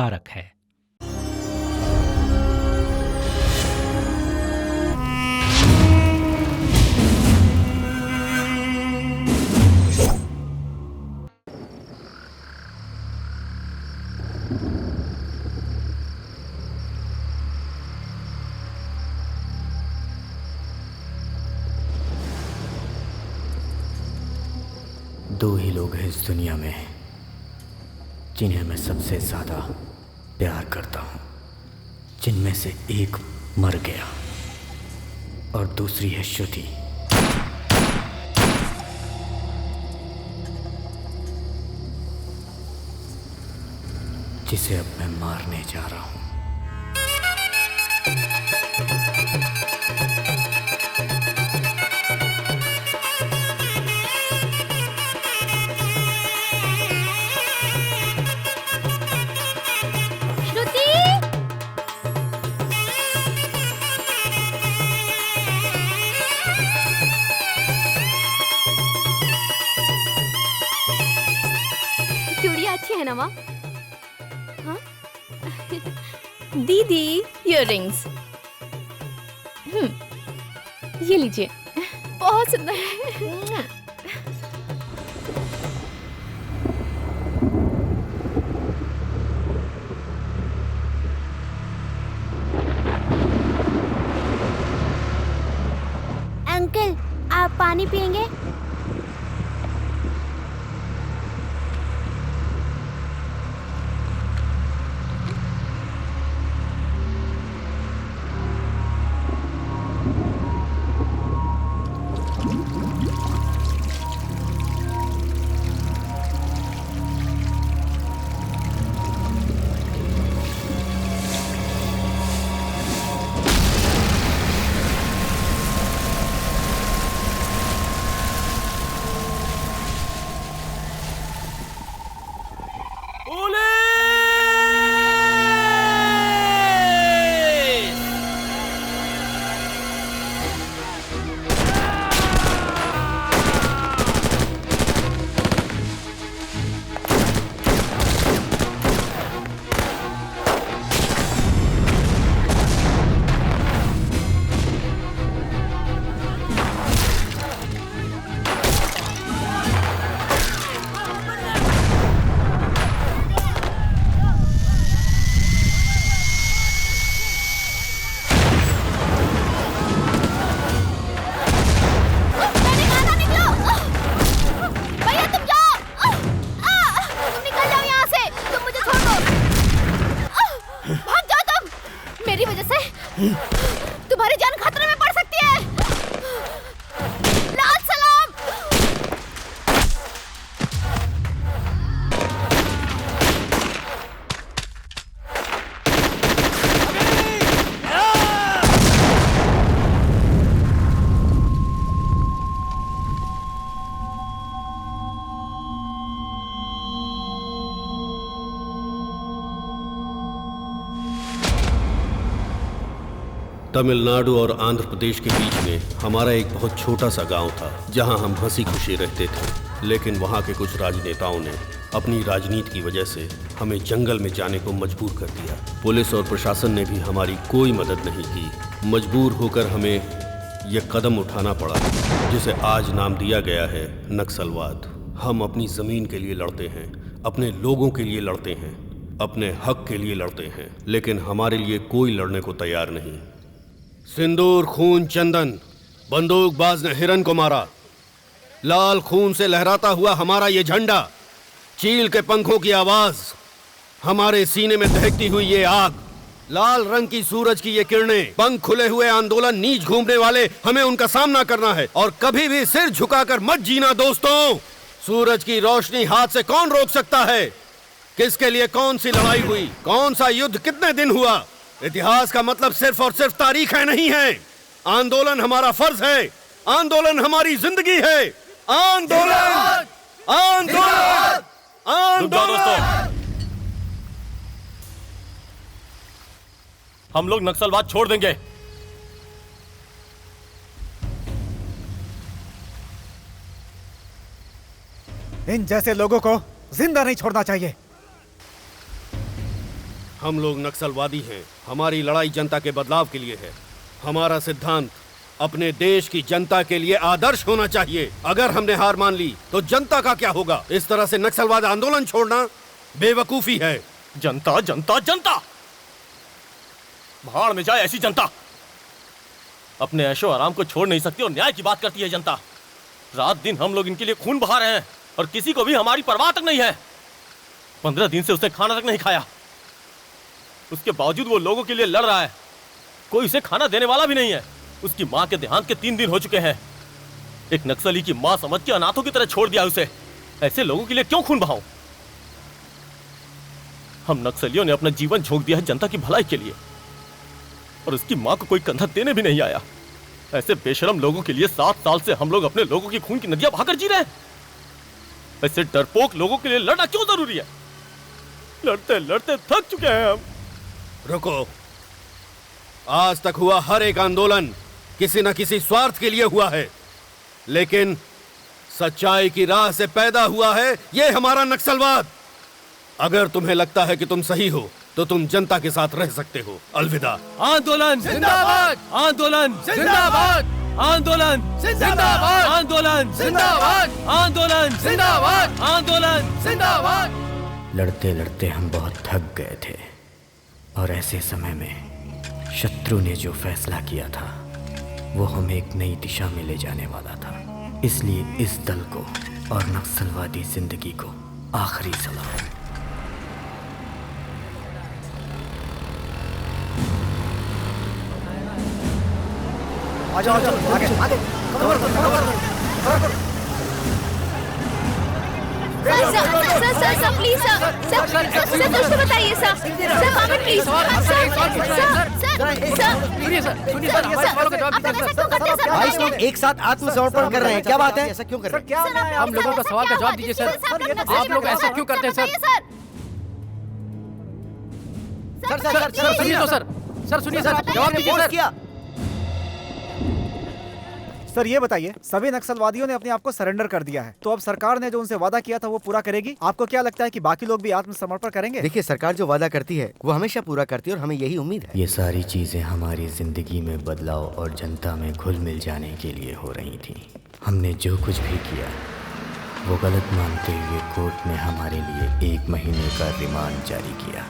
कारक है। दो ही लोग हैं इस दुनिया में जिन्हें मैं सबसे ज़्यादा प्यार करता हूँ, जिनमें से एक मर गया और दूसरी है श्रुति। जिसे अब मैं मारने जा रहा हूँ। चूड़ियाँ अच्छी है ना माँ? हाँ? दीदी इयररिंग्स। ये लीजिए, बहुत सुंदर है। अंकल, आप पानी पियेंगे? तुम्हारी जान खतरे में पड़ सकती है। लाल सलाम। तमिलनाडु और आंध्र प्रदेश के बीच में हमारा एक बहुत छोटा सा गांव था जहां हम हंसी खुशी रहते थे। लेकिन वहां के कुछ राजनेताओं ने अपनी राजनीति की वजह से हमें जंगल में जाने को मजबूर कर दिया। पुलिस और प्रशासन ने भी हमारी कोई मदद नहीं की। मजबूर होकर हमें यह कदम उठाना पड़ा जिसे आज नाम दिया गया है नक्सलवाद। हम अपनी ज़मीन के लिए लड़ते हैं, अपने लोगों के लिए लड़ते हैं, अपने हक के लिए लड़ते हैं, लेकिन हमारे लिए कोई लड़ने को तैयार नहीं। सिंदूर खून चंदन, बंदूकबाज ने हिरन को मारा। लाल खून से लहराता हुआ हमारा ये झंडा, चील के पंखों की आवाज, हमारे सीने में दहकती हुई ये आग, लाल रंग की सूरज की ये किरणें, पंख खुले हुए आंदोलन, नीच घूमने वाले, हमें उनका सामना करना है और कभी भी सिर झुकाकर मत जीना दोस्तों। सूरज की रोशनी हाथ से कौन रोक सकता है? किसके लिए कौन सी लड़ाई हुई, कौन सा युद्ध कितने दिन हुआ? इतिहास का मतलब सिर्फ और सिर्फ तारीख है नहीं है। आंदोलन हमारा फर्ज है, आंदोलन हमारी जिंदगी है। आंदोलन, आंदोलन, आंदोलन। हम लोग नक्सलवाद छोड़ देंगे। इन जैसे लोगों को जिंदा नहीं छोड़ना चाहिए। हम लोग नक्सलवादी हैं। हमारी लड़ाई जनता के बदलाव के लिए है। हमारा सिद्धांत अपने देश की जनता के लिए आदर्श होना चाहिए। अगर हमने हार मान ली तो जनता का क्या होगा? इस तरह से नक्सलवाद आंदोलन छोड़ना बेवकूफी है। जनता जनता जनता, भाड़ में जाए ऐसी जनता। अपने ऐशो आराम को छोड़ नहीं सकती और न्याय की बात करती है जनता। रात दिन हम लोग इनके लिए खून बहा रहे हैं और किसी को भी हमारी परवाह तक नहीं है। 15 दिन से उसने खाना तक नहीं खाया। उसके बावजूद वो लोगों के लिए लड़ रहा है। कोई उसे खाना देने वाला भी नहीं है। उसकी माँ के देहांत के 3 दिन हो चुके हैं। एक नक्सली की माँ समझ के अनाथों की तरह छोड़ दिया उसे। ऐसे लोगों के लिए क्यों खून बहाऊं? हम नक्सलियों ने अपना जीवन झोंक दिया है जनता की भलाई के लिए और उसकी माँ को कोई कंधा देने भी नहीं आया। ऐसे बेशरम लोगों के लिए 7 साल से हम लोग अपने लोगों की खून की नदियां बहाकर जी रहे हैं। ऐसे डरपोक लोगों के लिए लड़ना क्यों जरूरी है? लड़ते लड़ते थक चुके हैं हम। रुको, आज तक हुआ हर एक आंदोलन किसी न किसी स्वार्थ के लिए हुआ है, लेकिन सच्चाई की राह से पैदा हुआ है यह हमारा नक्सलवाद। अगर तुम्हें लगता है कि तुम सही हो तो तुम जनता के साथ रह सकते हो। अलविदा। आंदोलन जिंदाबाद, आंदोलन जिंदाबाद, आंदोलन जिंदाबाद, आंदोलन जिंदाबाद, आंदोलन जिंदाबाद, आंदोलन जिंदाबाद। लड़ते लड़ते हम बहुत थक गए थे और ऐसे समय में शत्रु ने जो फैसला किया था वो हमें एक नई दिशा में ले जाने वाला था। इसलिए इस दल को और नक्सलवादी जिंदगी को आखिरी सलाम। आगे आगे आगे। सर प्लीज सर कुछ तो बताइए सर मामे प्लीज भाई लोग एक साथ आत्मसमर्पण कर रहे हैं, क्या बात है? ऐसा क्यों कर रहे हैं? हम लोगों का सवाल का जवाब दीजिए सर। आप लोग ऐसा क्यों करते हैं सर? सर सुनिए तो सर सुनिए सर, जवाब दीजिए सर। सर ये बताइए, सभी नक्सलवादियों ने अपने आप को सरेंडर कर दिया है, तो अब सरकार ने जो उनसे वादा किया था वो पूरा करेगी? आपको क्या लगता है कि बाकी लोग भी आत्मसमर्पण करेंगे? देखिए, सरकार जो वादा करती है वो हमेशा पूरा करती है और हमें यही उम्मीद है। ये सारी चीज़ें हमारी ज़िंदगी में बदलाव और जनता में घुल मिल जाने के लिए हो रही थी। हमने जो कुछ भी किया वो गलत मानते हुए कोर्ट ने हमारे लिए 1 महीने का रिमांड जारी किया।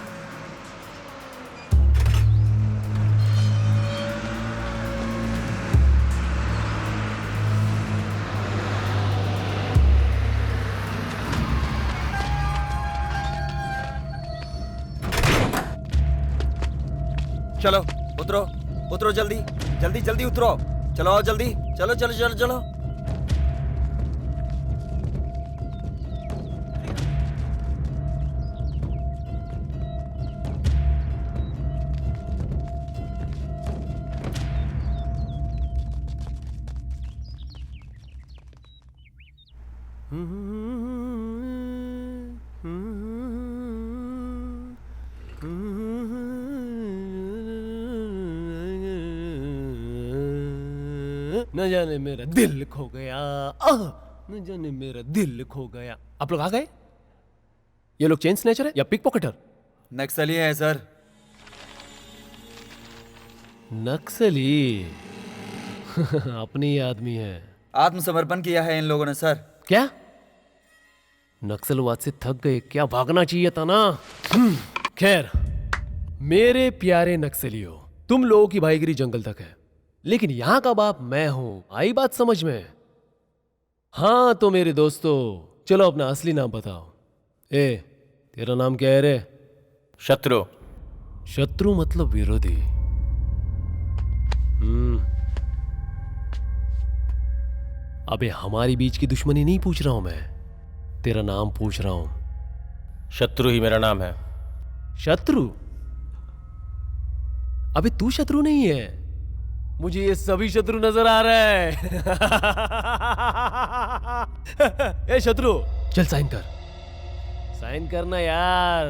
चलो उतरो उतरो, जल्दी जल्दी जल्दी उतरो। चलो आओ जल्दी, चलो चलो चलो चलो। न जाने मेरा दिल खो गया, न जाने मेरा दिल खो गया। आप लोग आ गए? ये लोग चेन स्नैचर है या पिक पॉकेटर? नक्सली है सर। नक्सली? अपनी ही आदमी है। आत्मसमर्पण किया है इन लोगों ने सर। क्या? नक्सलवाद से थक गए क्या? भागना चाहिए था ना। खैर, मेरे प्यारे नक्सलियों, तुम लोगों की भाईगिरी जंगल तक है, लेकिन यहां का बाप मैं हूं। आई बात समझ में? हाँ तो मेरे दोस्तों, चलो अपना असली नाम बताओ। तेरा नाम क्या है रे? शत्रु। शत्रु मतलब विरोधी। अबे हमारी बीच की दुश्मनी नहीं पूछ रहा हूं मैं, तेरा नाम पूछ रहा हूं। शत्रु ही मेरा नाम है। शत्रु? अबे तू शत्रु नहीं है, मुझे ये सभी शत्रु नजर आ रहा है। ए शत्रु, चल साइन कर। साइन करना यार।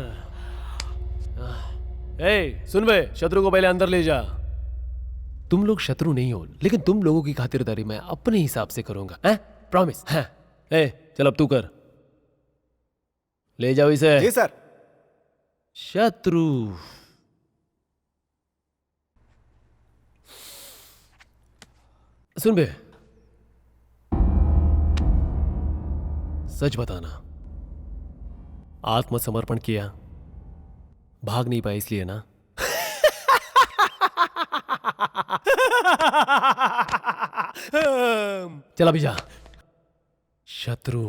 ए सुन बे, शत्रु को पहले अंदर ले जा। तुम लोग शत्रु नहीं हो, लेकिन तुम लोगों की खातिरदारी मैं अपने हिसाब से करूंगा, हैं? प्रॉमिस? हैं? ए चल अब तू कर। ले जाओ इसे। जी सर। शत्रु। सुन बे, सच बताना, आत्मसमर्पण किया, भाग नहीं पाए इसलिए ना? चला भी जा शत्रु।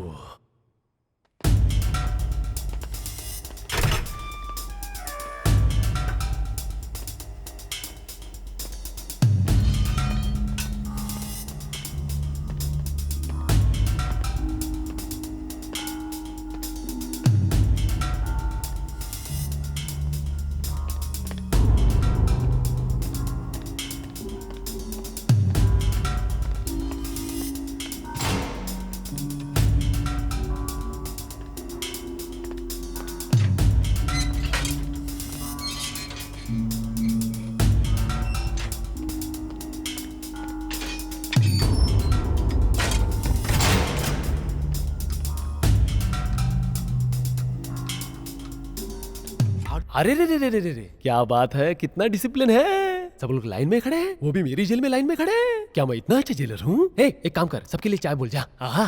अरे रे रे रे रे रे, क्या बात है, कितना डिसिप्लिन है। सब लोग लाइन में खड़े हैं, वो भी मेरी जेल में लाइन में खड़े हैं। क्या मैं इतना अच्छा जेलर हूँ? एक काम कर, सबके लिए चाय बोल जा। आहा,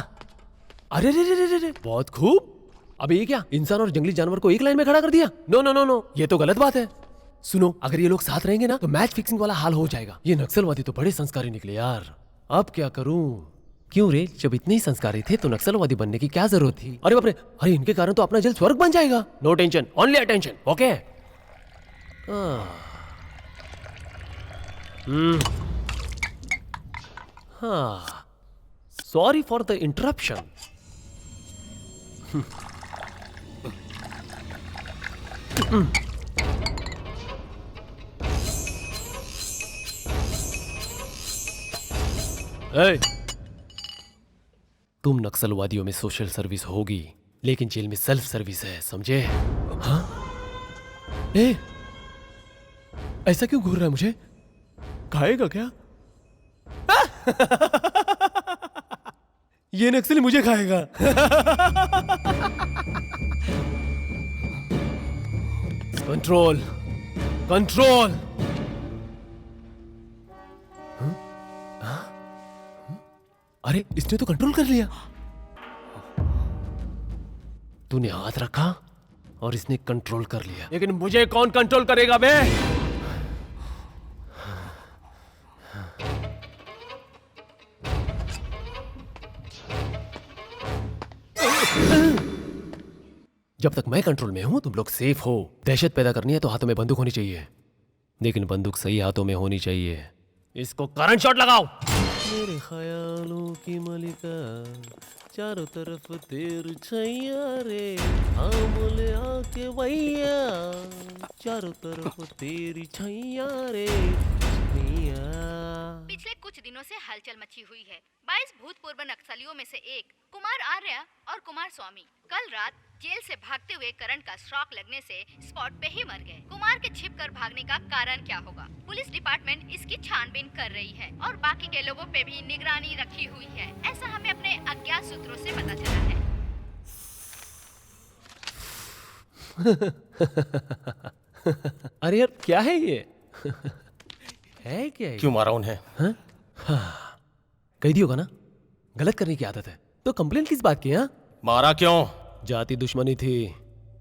अरे रे रे रे रे, बहुत खूब। अबे ये क्या, इंसान और जंगली जानवर को एक लाइन में खड़ा कर दिया? नो नो नो नो, ये तो गलत बात है। सुनो, अगर ये लोग साथ रहेंगे ना तो मैच फिक्सिंग वाला हाल हो जाएगा। ये नक्सलवादी तो बड़े संस्कारी निकले यार। अब क्या करूं? क्यों रे, जब इतने ही संस्कारी थे तो नक्सलवादी बनने की क्या जरूरत थी? अरे बाप रे, अरे इनके कारण तो अपना जल्द स्वर्ग बन जाएगा। No tension, only attention, okay? हाँ, सॉरी फॉर द इंटरप्शन। तुम नक्सलवादियों में सोशल सर्विस होगी, लेकिन जेल में सेल्फ सर्विस है, समझे? हाँ? ऐसा क्यों घूर रहा है मुझे? खाएगा क्या? ये नक्सली मुझे खाएगा। Control, control. अरे इसने तो कंट्रोल कर लिया। तूने हाथ रखा और इसने कंट्रोल कर लिया, लेकिन मुझे कौन कंट्रोल करेगा बे? जब तक मैं कंट्रोल में हूं तुम लोग सेफ हो। दहशत पैदा करनी है तो हाथों में बंदूक होनी चाहिए, लेकिन बंदूक सही हाथों में होनी चाहिए। इसको करंट शॉट लगाओ। मेरे ख्यालों की मलिका, चारों तरफ तेरी छैया रे, बोले आके भैया, चारों तरफ तेरी छैया रे। पिछले कुछ दिनों से हलचल मची हुई है। 22 भूतपूर्व नक्सलियों में से एक कुमार आर्य और कुमार स्वामी कल रात जेल से भागते हुए करंट का शॉक लगने से स्पॉट पे ही मर गए। कुमार के छिपकर भागने का कारण क्या होगा? पुलिस डिपार्टमेंट इसकी छानबीन कर रही है और बाकी के लोगों पे भी निगरानी रखी हुई है, ऐसा हमें अपने अज्ञात सूत्रों से पता चला है। अरे यार क्या है ये? है क्या ये? क्यों मारा उन्हें? हाँ, कैदी होगा ना, गलत करने की आदत है, तो कंप्लेंट किस बात की? हाँ, मारा क्यों? जाति दुश्मनी थी,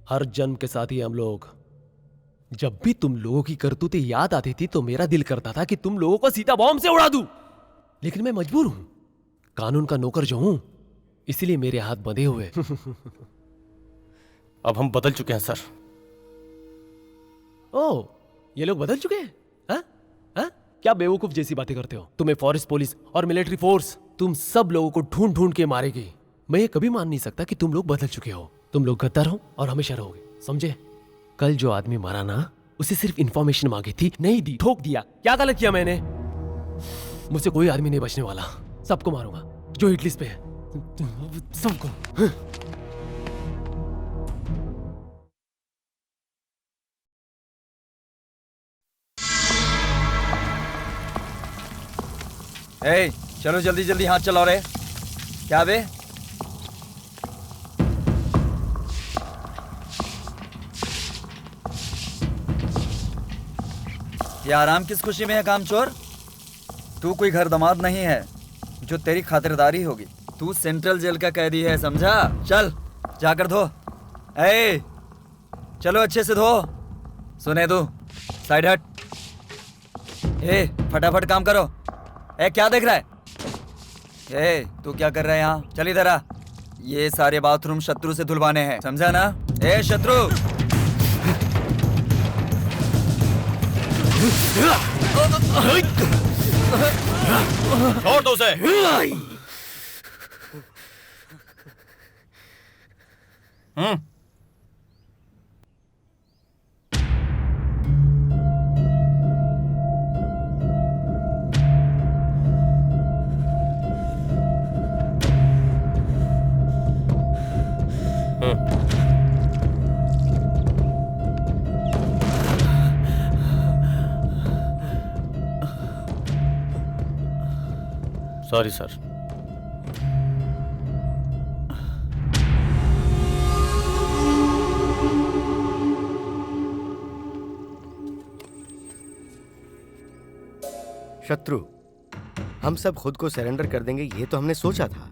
हर जन्म के साथ ही हम लोग। जब भी तुम लोगों की करतूतें याद आती थी तो मेरा दिल करता था कि तुम लोगों को सीता बॉम्ब से उड़ा दूं, लेकिन मैं मजबूर हूं, कानून का नौकर जो हूं, इसीलिए मेरे हाथ बंधे हुए। अब हम बदल चुके हैं सर। ओह, ये लोग बदल चुके हैं? हाँ? हाँ? क्या बेवकूफ जैसी बातें करते हो? तुम्हें फॉरेस्ट पुलिस और मिलिट्री फोर्स तुम सब लोगों को ढूंढ ढूंढ के मारेगी। मैं ये कभी मान नहीं सकता कि तुम लोग बदल चुके हो। तुम लोग गद्दार हो और हमेशा रहोगे, समझे? कल जो आदमी मारा ना, उसे सिर्फ इंफॉर्मेशन मांगी थी, नहीं दी, ठोक दिया। क्या गलत किया मैंने? मुझसे कोई आदमी नहीं बचने वाला, सबको मारूंगा जो हिट लिस्ट पे है, सबको। चलो जल्दी जल्दी हाथ चलाओ रे। क्या बे? ये आराम किस खुशी में है कामचोर? तू कोई घर दामाद नहीं है जो तेरी खातिरदारी होगी। तू सेंट्रल जेल का कैदी है, समझा? चल जाकर धो। ए चलो अच्छे से धो। सुने तू, साइड हट। ए फटाफट काम करो। ए क्या देख रहा है? ए तू क्या कर रहा है यहाँ? चल इधर आ। ये सारे बाथरूम शत्रु से धुलवाने हैं, समझा ना? ए शत्रु, छोड़ दो उसे। Sorry sir. शत्रु, हम सब खुद को सरेंडर कर देंगे ये तो हमने सोचा था,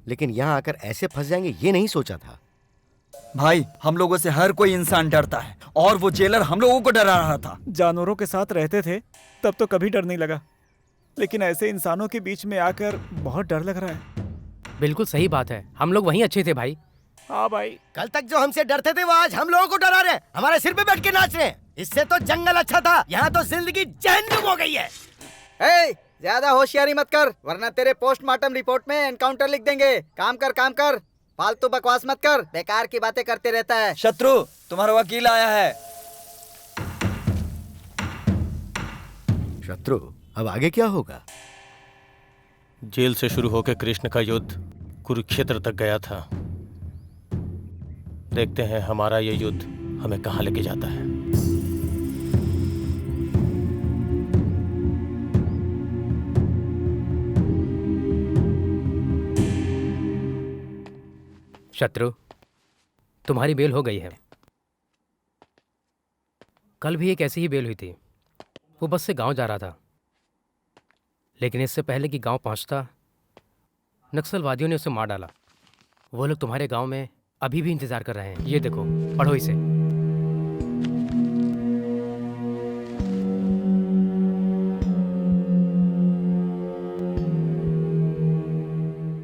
लेकिन यहाँ आकर ऐसे फंस जाएंगे ये नहीं सोचा था। भाई हम लोगों से हर कोई इंसान डरता है और वो जेलर हम लोगों को डरा रहा था। जानवरों के साथ रहते थे तब तो कभी डर नहीं लगा, लेकिन ऐसे इंसानों के बीच में आकर बहुत डर लग रहा है। बिल्कुल सही बात है, हम लोग वहीं अच्छे थे भाई। हाँ भाई, कल तक जो हमसे डरते थे वो आज हम लोगों को डरा रहे, हमारे सिर पे बैठ के नाच रहे। इससे तो जंगल अच्छा था, यहाँ तो जिंदगी जहन्नुम हो गई है। ज्यादा होशियारी मत कर, वरना तेरे पोस्टमार्टम रिपोर्ट में एनकाउंटर लिख देंगे। काम कर काम कर, फालतू बकवास मत कर, बेकार की बातें करते रहता है। शत्रु, तुम्हारा वकील आया है। शत्रु, अब आगे क्या होगा? जेल से शुरू होकर कृष्ण का युद्ध कुरुक्षेत्र तक गया था। देखते हैं हमारा ये युद्ध हमें कहां लेके जाता है। शत्रु, तुम्हारी बेल हो गई है। कल भी एक ऐसी ही बेल हुई थी। वो बस से गांव जा रहा था, लेकिन इससे पहले कि गांव पहुंचता नक्सलवादियों ने उसे मार डाला। वो लोग तुम्हारे गांव में अभी भी इंतजार कर रहे हैं। ये देखो, पढ़ो इसे।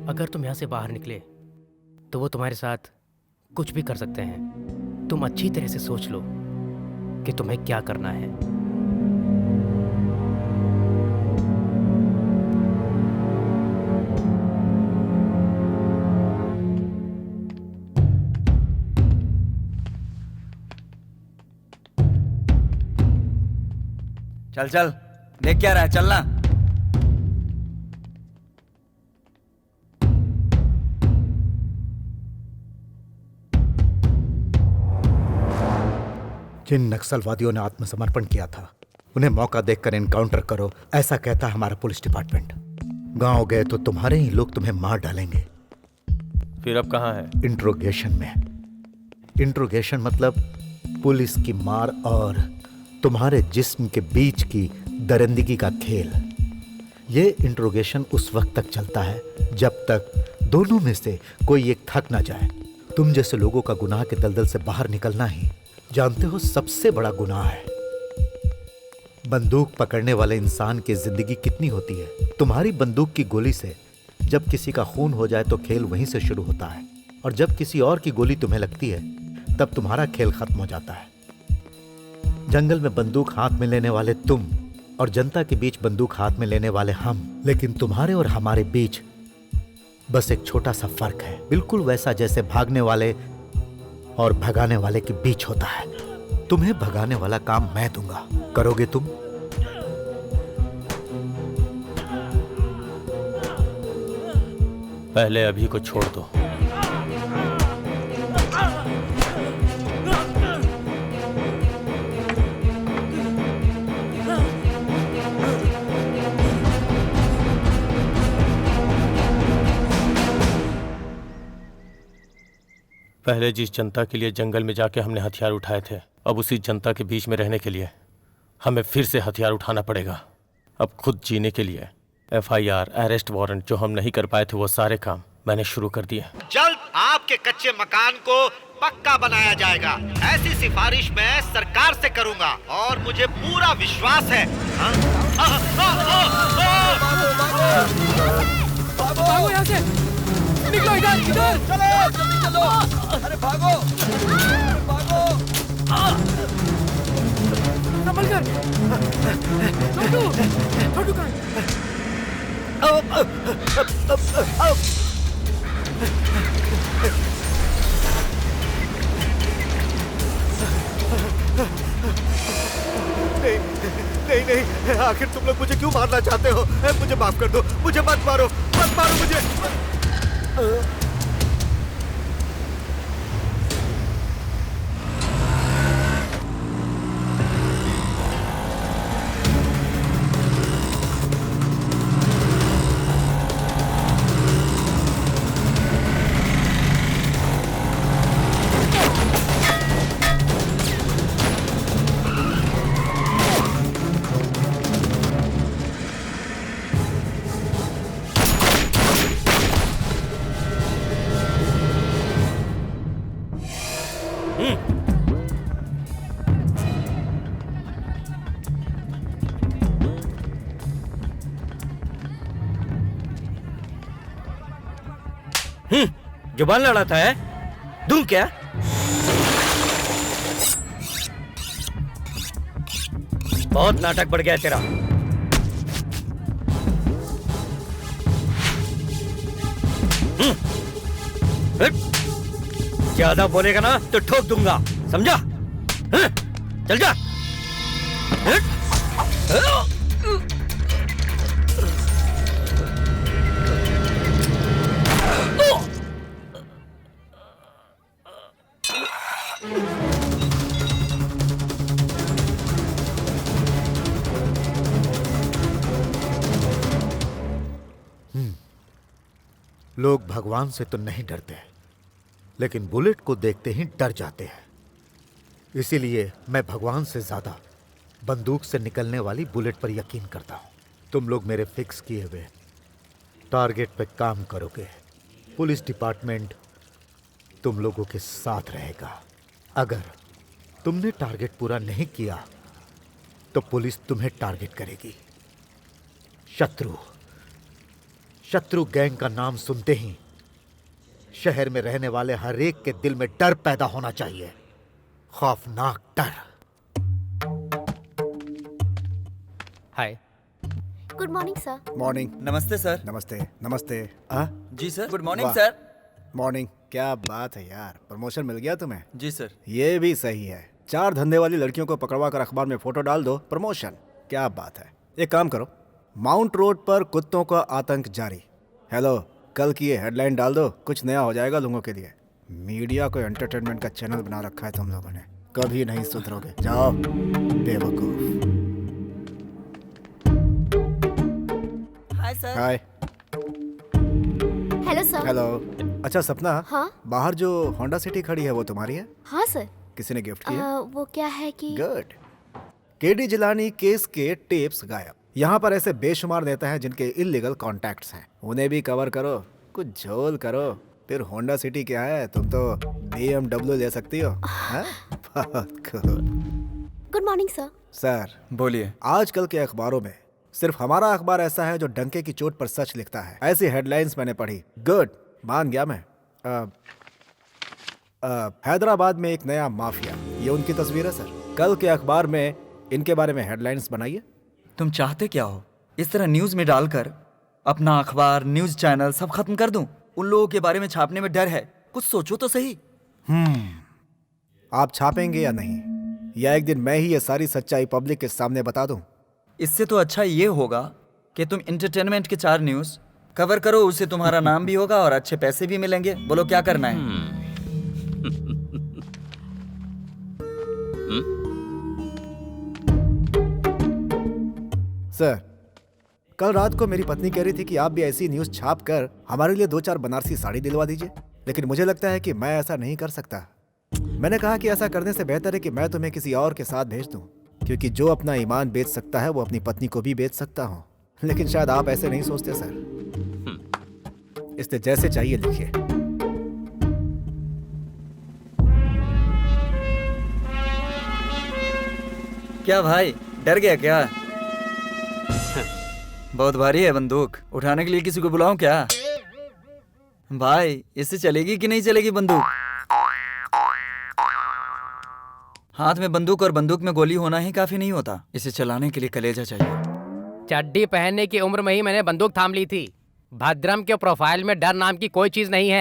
अगर तुम यहां से बाहर निकले तो वो तुम्हारे साथ कुछ भी कर सकते हैं। तुम अच्छी तरह से सोच लो कि तुम्हें क्या करना है। चल चल, देख क्या रहा है, चलना। जिन नक्सलवादियों ने आत्मसमर्पण किया था उन्हें मौका देखकर एनकाउंटर करो, ऐसा कहता हमारा पुलिस डिपार्टमेंट। गांव गए तो तुम्हारे ही लोग तुम्हें मार डालेंगे। फिर अब कहाँ है? इंट्रोगेशन में। इंट्रोगेशन मतलब पुलिस की मार और तुम्हारे जिस्म के बीच की दरिंदगी का खेल। ये इंट्रोगेशन उस वक्त तक चलता है जब तक दोनों में से कोई एक थक ना जाए। तुम जैसे लोगों का गुनाह के दलदल से बाहर निकलना ही जानते हो सबसे बड़ा गुनाह है। बंदूक पकड़ने वाले इंसान की जिंदगी कितनी होती है। तुम्हारी बंदूक की गोली से जब किसी का खून हो जाए तो खेल वहीं से शुरू होता है, और जब किसी और की गोली तुम्हें लगती है तब तुम्हारा खेल खत्म हो जाता है। जंगल में बंदूक हाथ में लेने वाले तुम और जनता के बीच बंदूक हाथ में लेने वाले हम, लेकिन तुम्हारे और हमारे बीच बस एक छोटा सा फर्क है, बिल्कुल वैसा जैसे भागने वाले और भगाने वाले के बीच होता है। तुम्हें भगाने वाला काम मैं दूंगा, करोगे तुम? पहले अभी को छोड़ दो। पहले जिस जनता के लिए जंगल में जाके हमने हथियार उठाए थे, अब उसी जनता के बीच में रहने के लिए हमें फिर से हथियार उठाना पड़ेगा। अब खुद जीने के लिए FIR, अरेस्ट वारंट जो हम नहीं कर पाए थे वो सारे काम मैंने शुरू कर दिए। जल्द आपके कच्चे मकान को पक्का बनाया जाएगा, ऐसी सिफारिश मैं सरकार से करूंगा और मुझे पूरा विश्वास है। भागो यहाँ से, निकलो इधर, इधर चलो जल्दी चलो, अरे भागो भागो। संभल कर, छोटू, छोटू कहाँ? नहीं, आखिर तुम लोग मुझे क्यों मारना चाहते हो? मुझे माफ कर दो, मुझे मत मारो मुझे। जुबान लड़ाता है, दूं क्या? बहुत नाटक बढ़ गया तेरा। ज्यादा बोलेगा ना तो ठोक दूंगा, समझा? चल जा। लोग भगवान से तो नहीं डरते, लेकिन बुलेट को देखते ही डर जाते हैं। इसीलिए मैं भगवान से ज्यादा बंदूक से निकलने वाली बुलेट पर यकीन करता हूं। तुम लोग मेरे फिक्स किए हुए टारगेट पे काम करोगे। पुलिस डिपार्टमेंट तुम लोगों के साथ रहेगा। अगर तुमने टारगेट पूरा नहीं किया तो पुलिस तुम्हें टारगेट करेगी। शत्रु गैंग का नाम सुनते ही शहर में रहने वाले हर एक के दिल में डर पैदा होना चाहिए, खौफनाक डर। Hi. Good morning sir. Morning. नमस्ते सर। नमस्ते नमस्ते। जी सर। गुड मॉर्निंग वाह। सर। मॉर्निंग। क्या बात है यार, प्रमोशन मिल गया तुम्हें? जी सर। ये भी सही है। 4 धंधे वाली लड़कियों को पकड़वा कर अखबार में फोटो डाल दो, प्रमोशन। क्या बात है। एक काम करो, माउंट रोड पर कुत्तों का आतंक जारी। हेलो, कल की ये हेडलाइन डाल दो, कुछ नया हो जाएगा लोगों के लिए। मीडिया को एंटरटेनमेंट का चैनल बना रखा है तुम लोगों ने, कभी नहीं सुधरोगे। जाओ बेवकूफ। Hi sir. Hi. Hello sir. Hello. अच्छा सपना, हाँ? बाहर जो होंडा सिटी खड़ी है वो तुम्हारी है? हाँ सर। किसी ने गिफ्ट किया? वो क्या है कि गुड। केडी जिलानी केस के टेप्स गायब। यहाँ पर ऐसे बेशुमार नेता हैं जिनके इलीगल कॉन्टैक्ट्स हैं, उन्हें भी कवर करो, कुछ झोल करो। फिर होंडा सिटी क्या है, तुम तो BMW ले सकती हो। बहुत गुड मॉर्निंग सर। सर बोलिए। आजकल के अखबारों में सिर्फ हमारा अखबार ऐसा है जो डंके की चोट पर सच लिखता है। ऐसी हेडलाइंस मैंने पढ़ी। गुड, मान गया मैं। हैदराबाद में एक नया माफिया, ये उनकी तस्वीर है सर। कल के अखबार में इनके बारे में हेडलाइंस बनाइए। तुम चाहते क्या हो? इस तरह न्यूज में डालकर अपना अखबार, न्यूज चैनल सब खत्म कर दूं? उन लोगों के बारे में छापने में डर है, कुछ सोचो तो सही। आप छापेंगे या नहीं, या एक दिन मैं ही ये सारी सच्चाई पब्लिक के सामने बता दूं? इससे तो अच्छा ये होगा कि तुम एंटरटेनमेंट के 4 न्यूज कवर करो, उससे तुम्हारा नाम भी होगा और अच्छे पैसे भी मिलेंगे। बोलो क्या करना है? सर, कल रात को मेरी पत्नी कह रही थी कि आप भी ऐसी न्यूज छाप कर हमारे लिए 2-4 बनारसी साड़ी दिलवा दीजिए, लेकिन मुझे लगता है कि मैं ऐसा नहीं कर सकता। मैंने कहा कि ऐसा करने से बेहतर है कि मैं तुम्हें किसी और के साथ भेज दूं। क्योंकि जो अपना ईमान बेच सकता है वो अपनी पत्नी को भी बेच सकता हूँ, लेकिन शायद आप ऐसे नहीं सोचते सर। इसलिए जैसे चाहिए लिखिए। क्या भाई, डर गया क्या? बहुत भारी है बंदूक, उठाने के लिए किसी को बुलाऊं क्या? भाई, इससे चलेगी कि नहीं चलेगी बंदूक? हाथ में बंदूक और बंदूक में गोली होना ही काफी नहीं होता, इसे चलाने के लिए कलेजा चाहिए। चड्डी पहनने की उम्र में ही मैंने बंदूक थाम ली थी। भद्रम के प्रोफाइल में डर नाम की कोई चीज नहीं है।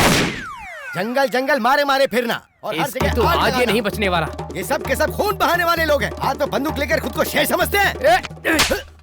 जंगल जंगल मारे मारे फिरना और हर इसकी जगह तो आग आज ये लगाना। नहीं बचने वाला। ये सब के सब खून बहाने वाले लोग हैं। हाथ में बंदूक लेकर खुद को शेर समझते हैं।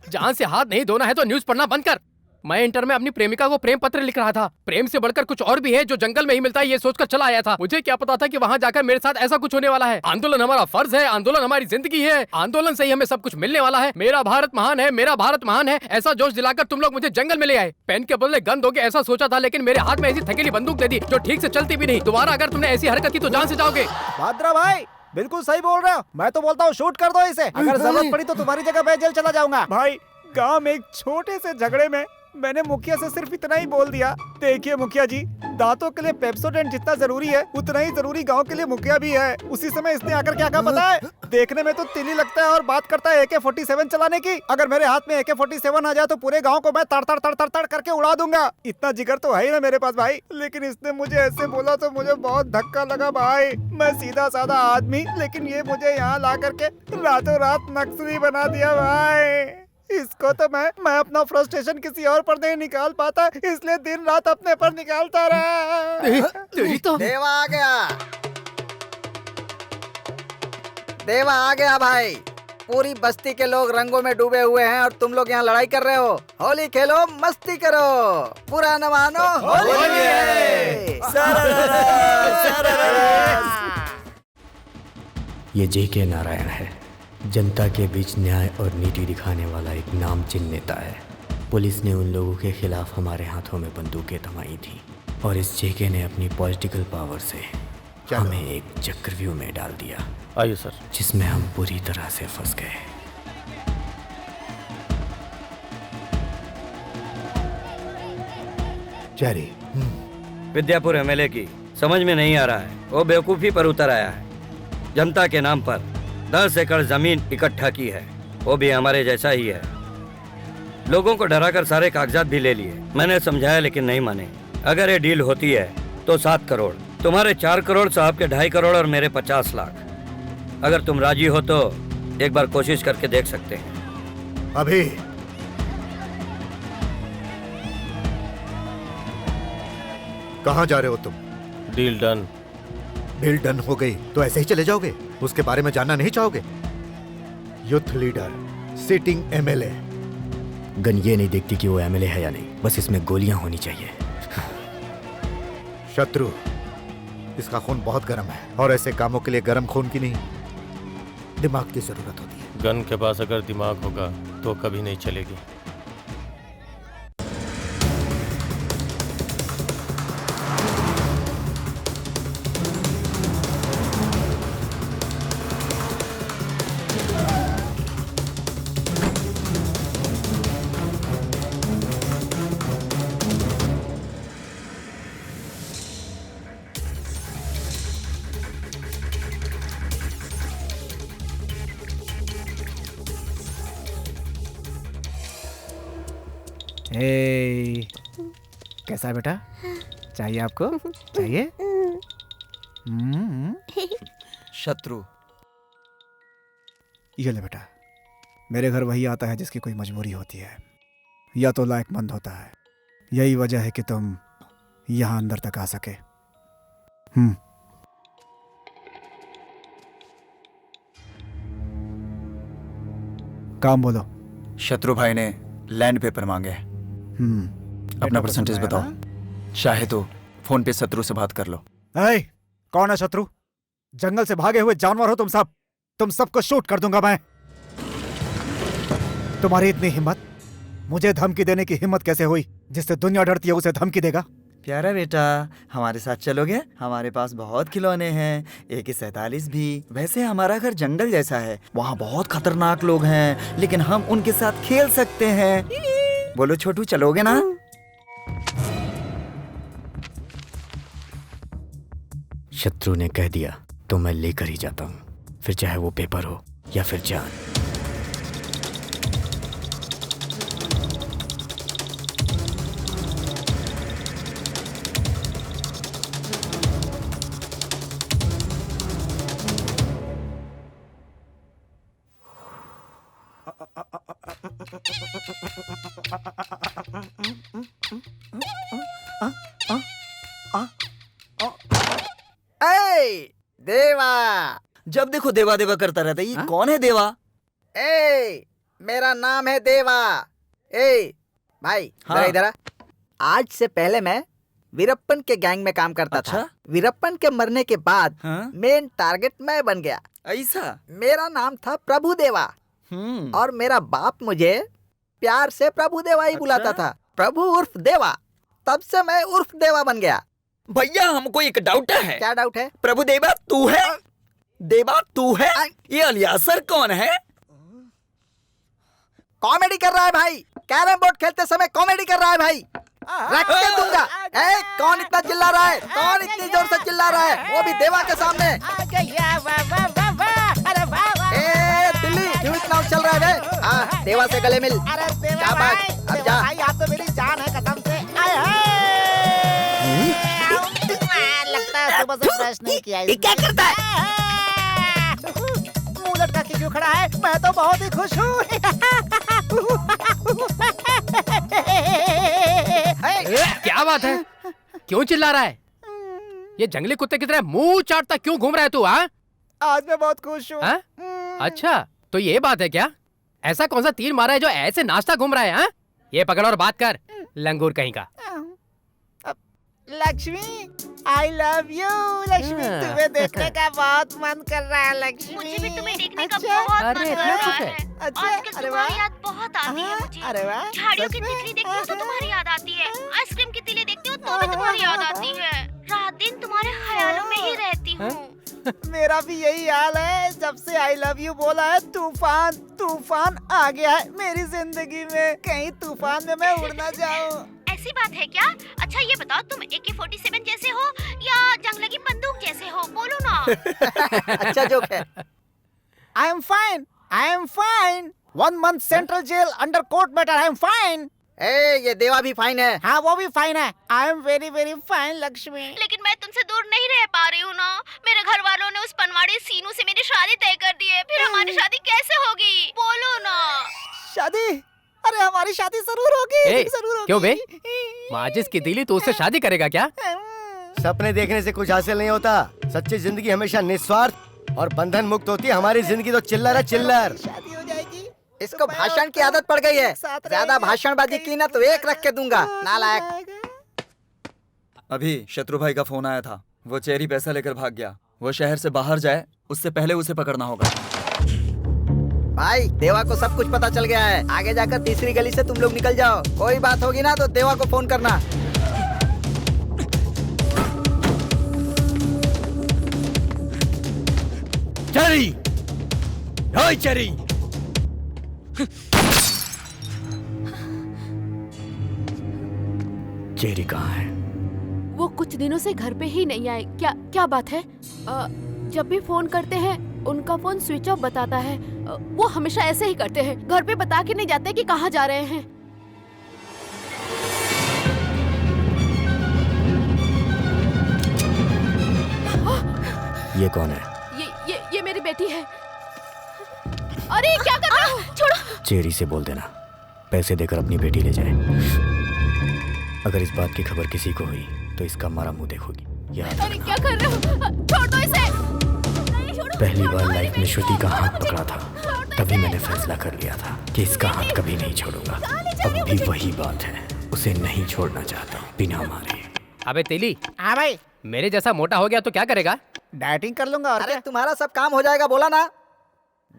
जहाँ से हाथ नहीं धोना है तो न्यूज पढ़ना बंद कर। मैं इंटर में अपनी प्रेमिका को प्रेम पत्र लिख रहा था। प्रेम से बढ़कर कुछ और भी है जो जंगल में ही मिलता है, ये सोचकर चला आया था। मुझे क्या पता था कि वहाँ जाकर मेरे साथ ऐसा कुछ होने वाला है। आंदोलन हमारा फर्ज है, आंदोलन हमारी जिंदगी है, आंदोलन से ही हमें सब कुछ मिलने वाला है। मेरा भारत महान है, मेरा भारत महान है, ऐसा जोश दिलाकर तुम लोग मुझे जंगल में ले आए। पेन के बदले गन दोगे ऐसा सोचा था, लेकिन मेरे हाथ में ऐसी थकेली बंदूक दे दी जो ठीक से चलती भी नहीं। दोबारा अगर तुमने ऐसी हरकत की तो जान से जाओगे। भाद्रा भाई बिल्कुल सही बोल रहे हो। मैं तो बोलता हूँ शूट कर दो इसे। अगर जरूरत पड़ी तो तुम्हारी जगह मैं जेल चला जाऊंगा। भाई, गांव में एक छोटे से झगड़े में मैंने मुखिया से सिर्फ इतना ही बोल दिया, देखिए मुखिया जी, दांतों के लिए पेप्सोडेंट जितना जरूरी है उतना ही जरूरी गांव के लिए मुखिया भी है। उसी समय इसने आकर क्या कहा पता है? देखने में तो तिली लगता है और बात करता है AK-47 चलाने की। अगर मेरे हाथ में AK-47 आ जाए तो पूरे गांव को मैं तड़ तड़ तड़ तड़ तड़ करके उड़ा दूंगा। इतना जिगर तो है ही ना मेरे पास भाई। लेकिन इसने मुझे ऐसे बोला तो मुझे बहुत धक्का लगा भाई। मैं सीधा साधा आदमी, लेकिन ये मुझे यहाँ ला करके रातों रात नक्सली बना दिया भाई। इसको तो मैं अपना फ्रस्ट्रेशन किसी और पर नहीं निकाल पाता, इसलिए दिन रात अपने पर निकालता रहा। तो देवा आ गया, देवा आ गया भाई। पूरी बस्ती के लोग रंगों में डूबे हुए हैं और तुम लोग यहाँ लड़ाई कर रहे हो। होली खेलो, मस्ती करो, बुरा न मानो, होली है। ये JK नारायण है, जनता के बीच न्याय और नीति दिखाने वाला एक नामचीन नेता है। पुलिस ने उन लोगों के खिलाफ हमारे हाथों में बंदूकें थमाई थी और इस JK ने अपनी पॉलिटिकल पावर से हमें एक चक्रव्यूह में डाल दिया। आइए सर। जिसमें हम पूरी तरह से फंस गए। चेरी, विद्यापुर MLA की समझ में नहीं आ रहा है, वो बेवकूफ़ी पर उतर आया है। जनता के नाम पर 10 एकड़ जमीन इकट्ठा की है, वो भी हमारे जैसा ही है। लोगों को डराकर सारे कागजात भी ले लिए। मैंने समझाया लेकिन नहीं माने। अगर ये डील होती है तो 7 करोड़, तुम्हारे 4 करोड़, साहब के 2.5 करोड़ और मेरे 50 लाख। अगर तुम राजी हो तो एक बार कोशिश करके देख सकते हैं। अभी कहाँ जा रहे हो तुम? Deal done. डील डन हो गई तो ऐसे ही चले जाओगे? उसके बारे में जानना नहीं चाहोगे? Youth leader, sitting MLA। Gun ये नहीं देखती कि वो MLA है या नहीं, बस इसमें गोलियां होनी चाहिए। शत्रु, इसका खून बहुत गर्म है और ऐसे कामों के लिए गर्म खून की नहीं, दिमाग की जरूरत होती है। गन के पास अगर दिमाग होगा तो कभी नहीं चलेगी। ए, कैसा है बेटा? चाहिए आपको? चाहिए? शत्रु, ये ले बेटा। मेरे घर वही आता है जिसकी कोई मजबूरी होती है या तो लायकमंद होता है। यही वजह है कि तुम यहाँ अंदर तक आ सके। काम बोलो। शत्रु भाई ने लैंड पेपर मांगे। अपना परसेंटेज बताओ। चाहे तो फोन पे शत्रु से बात कर लो। कौन है शत्रु? जंगल से भागे हुए जानवर हो तुम सब। तुम सबको शूट कर दूंगा मैं। तुम्हारी इतनी हिम्मत, मुझे धमकी देने की हिम्मत कैसे हुई? जिससे दुनिया डरती है उसे धमकी देगा? प्यारा बेटा, हमारे साथ चलोगे? हमारे पास बहुत खिलौने हैं, AK-47 भी। वैसे हमारा घर जंगल जैसा है, वहाँ बहुत खतरनाक लोग हैं, लेकिन हम उनके साथ खेल सकते हैं। बोलो छोटू, चलोगे ना? शत्रु ने कह दिया तो मैं लेकर ही जाता हूँ, फिर चाहे वो पेपर हो या फिर जान। देवा, जब देखो देवा देवा करता रहता है। ये कौन है देवा? मेरा नाम है देवा। भाई हाँ। इधर आ। आज से पहले मैं वीरप्पन के गैंग में काम करता था। वीरप्पन के मरने के बाद मेन टारगेट मैं बन गया। ऐसा? मेरा नाम था प्रभु देवा और मेरा बाप मुझे प्यार से प्रभु देवा ही बुलाता था। प्रभु उर्फ देवा, तब से मैं उर्फ देवा बन गया। भैया हमको एक डाउट है। क्या डाउट है? प्रभु देवा तू है? देवा तू है? ये अलियासर कौन है? कॉमेडी कर रहा है भाई, कैरम बोर्ड खेलते समय कॉमेडी कर रहा है भाई। रख के दूंगा। कौन इतना चिल्ला रहा है? कौन इतनी जोर से चिल्ला रहा है, वो भी देवा के सामने? दिल्ली क्यों इतना उछल रहा है बे? देवा से गले मिल। शाबाश, अब जा। भाई आप तो मेरी जान है कसम से। लगता है सुबह से ब्रश नहीं किया। ये क्या करता है? मुंह लटका के क्यों खड़ा है? मैं तो बहुत ही खुश हूँ। क्या बात है? क्यों चिल्ला रहा है? ये जंगली कुत्ते की तरह मुंह चाटता क्यों घूम रहा है तू? हाँ, आज मैं बहुत खुश हूँ। अच्छा, तो ये बात है क्या? ऐसा कौन सा तीर मारा है जो ऐसे नाश्ता घूम रहा है? हाँ, ये पकड़ और बात कर, लंगूर कहीं का। Lakshmi, I love you, Lakshmi. तुम्हें देखने का बहुत मन कर रहा है लक्ष्मी। मुझे भी तुम्हें देखने का बहुत मन कर रहा है। अच्छा, आजकल तुम्हारी याद बहुत आती है मुझे। अरे वाह, झाड़ियों की तितली देखती हूँ तो तुम्हारी याद आती है। आइसक्रीम की तितली देखती हूँ तो भी तुम्हारी याद आती है। रात दिन तुम्हारे ख्यालों में ही रहती हूँ। मेरा भी यही हाल है। जब से I love you बोला है, तूफान आ गया है मेरी जिंदगी में। कहीं तूफान में मैं उड़ ना जाऊं। ऐसी बात है क्या? अच्छा ये बताओ, तुम AK-47 जैसे हो या जंग लगी बंदूक जैसे हो? बोलो ना। अच्छा जोक है। I am fine. 1 month central jail under court matter. I am fine. ये देवा भी फाइन है। हाँ, वो भी फाइन है। I am very very fine Lakshmi. लेकिन मैं तुमसे दूर नहीं रह पा रही हूँ ना। मेरे घर वालों ने उस पनवाड़ी सीनू से मेरी शादी तय कर दी है। फिर हमारी शादी कैसे होगी? बोलो ना। शादी? अरे हमारी शादी जरूर होगी। जरूर होगी। क्यों बे? माजिद की दिली तो उससे शादी करेगा क्या? सपने देखने से कुछ हासिल नहीं होता। सच्ची जिंदगी हमेशा निस्वार्थ और बंधन मुक्त होती है। हमारी जिंदगी तो चिल्लर है, चिल्लर। शादी हो जाएगी। इसको भाषण की आदत पड़ गई है। ज्यादा भाषणबाजी की ना तो एक रख के दूंगा, नालायक। अभी शत्रु भाई का फोन आया था। वो चेरी पैसा लेकर भाग गया। वो शहर से बाहर जाए उससे पहले उसे पकड़ना होगा। भाई देवा को सब कुछ पता चल गया है। आगे जाकर तीसरी गली से तुम लोग निकल जाओ। कोई बात होगी ना तो देवा को फोन करना। चेरी, ओए चेरी। चेरी कहाँ है? वो कुछ दिनों से घर पे ही नहीं आए। क्या बात है? जब भी फोन करते हैं उनका फोन स्विच ऑफ बताता है। वो हमेशा ऐसे ही करते हैं, घर पे बता के नहीं जाते कि कहाँ जा रहे हैं। ये कौन है? ये मेरी बेटी है। अरे क्या कर रहा हो? छोड़ो। चेरी से बोल देना पैसे देकर अपनी बेटी ले जाए। अगर इस बात की खबर किसी को हुई तो इसका मारा मुंह देखोगी। अरे क्या कर रहे हो? छोड़ दो इसे। पहली बार लाइफ में श्रुति का हाथ पकड़ा था, तभी मैंने फैसला कर लिया था कि इसका हाथ कभी नहीं छोड़ूंगा। अब भी वही बात है, उसे नहीं छोड़ना चाहता बिना मारे। अबे तेली। हाँ भाई। मेरे जैसा मोटा हो गया तो क्या करेगा? डाइटिंग कर लूंगा। और अरे तुम्हारा सब काम हो जाएगा, बोला ना।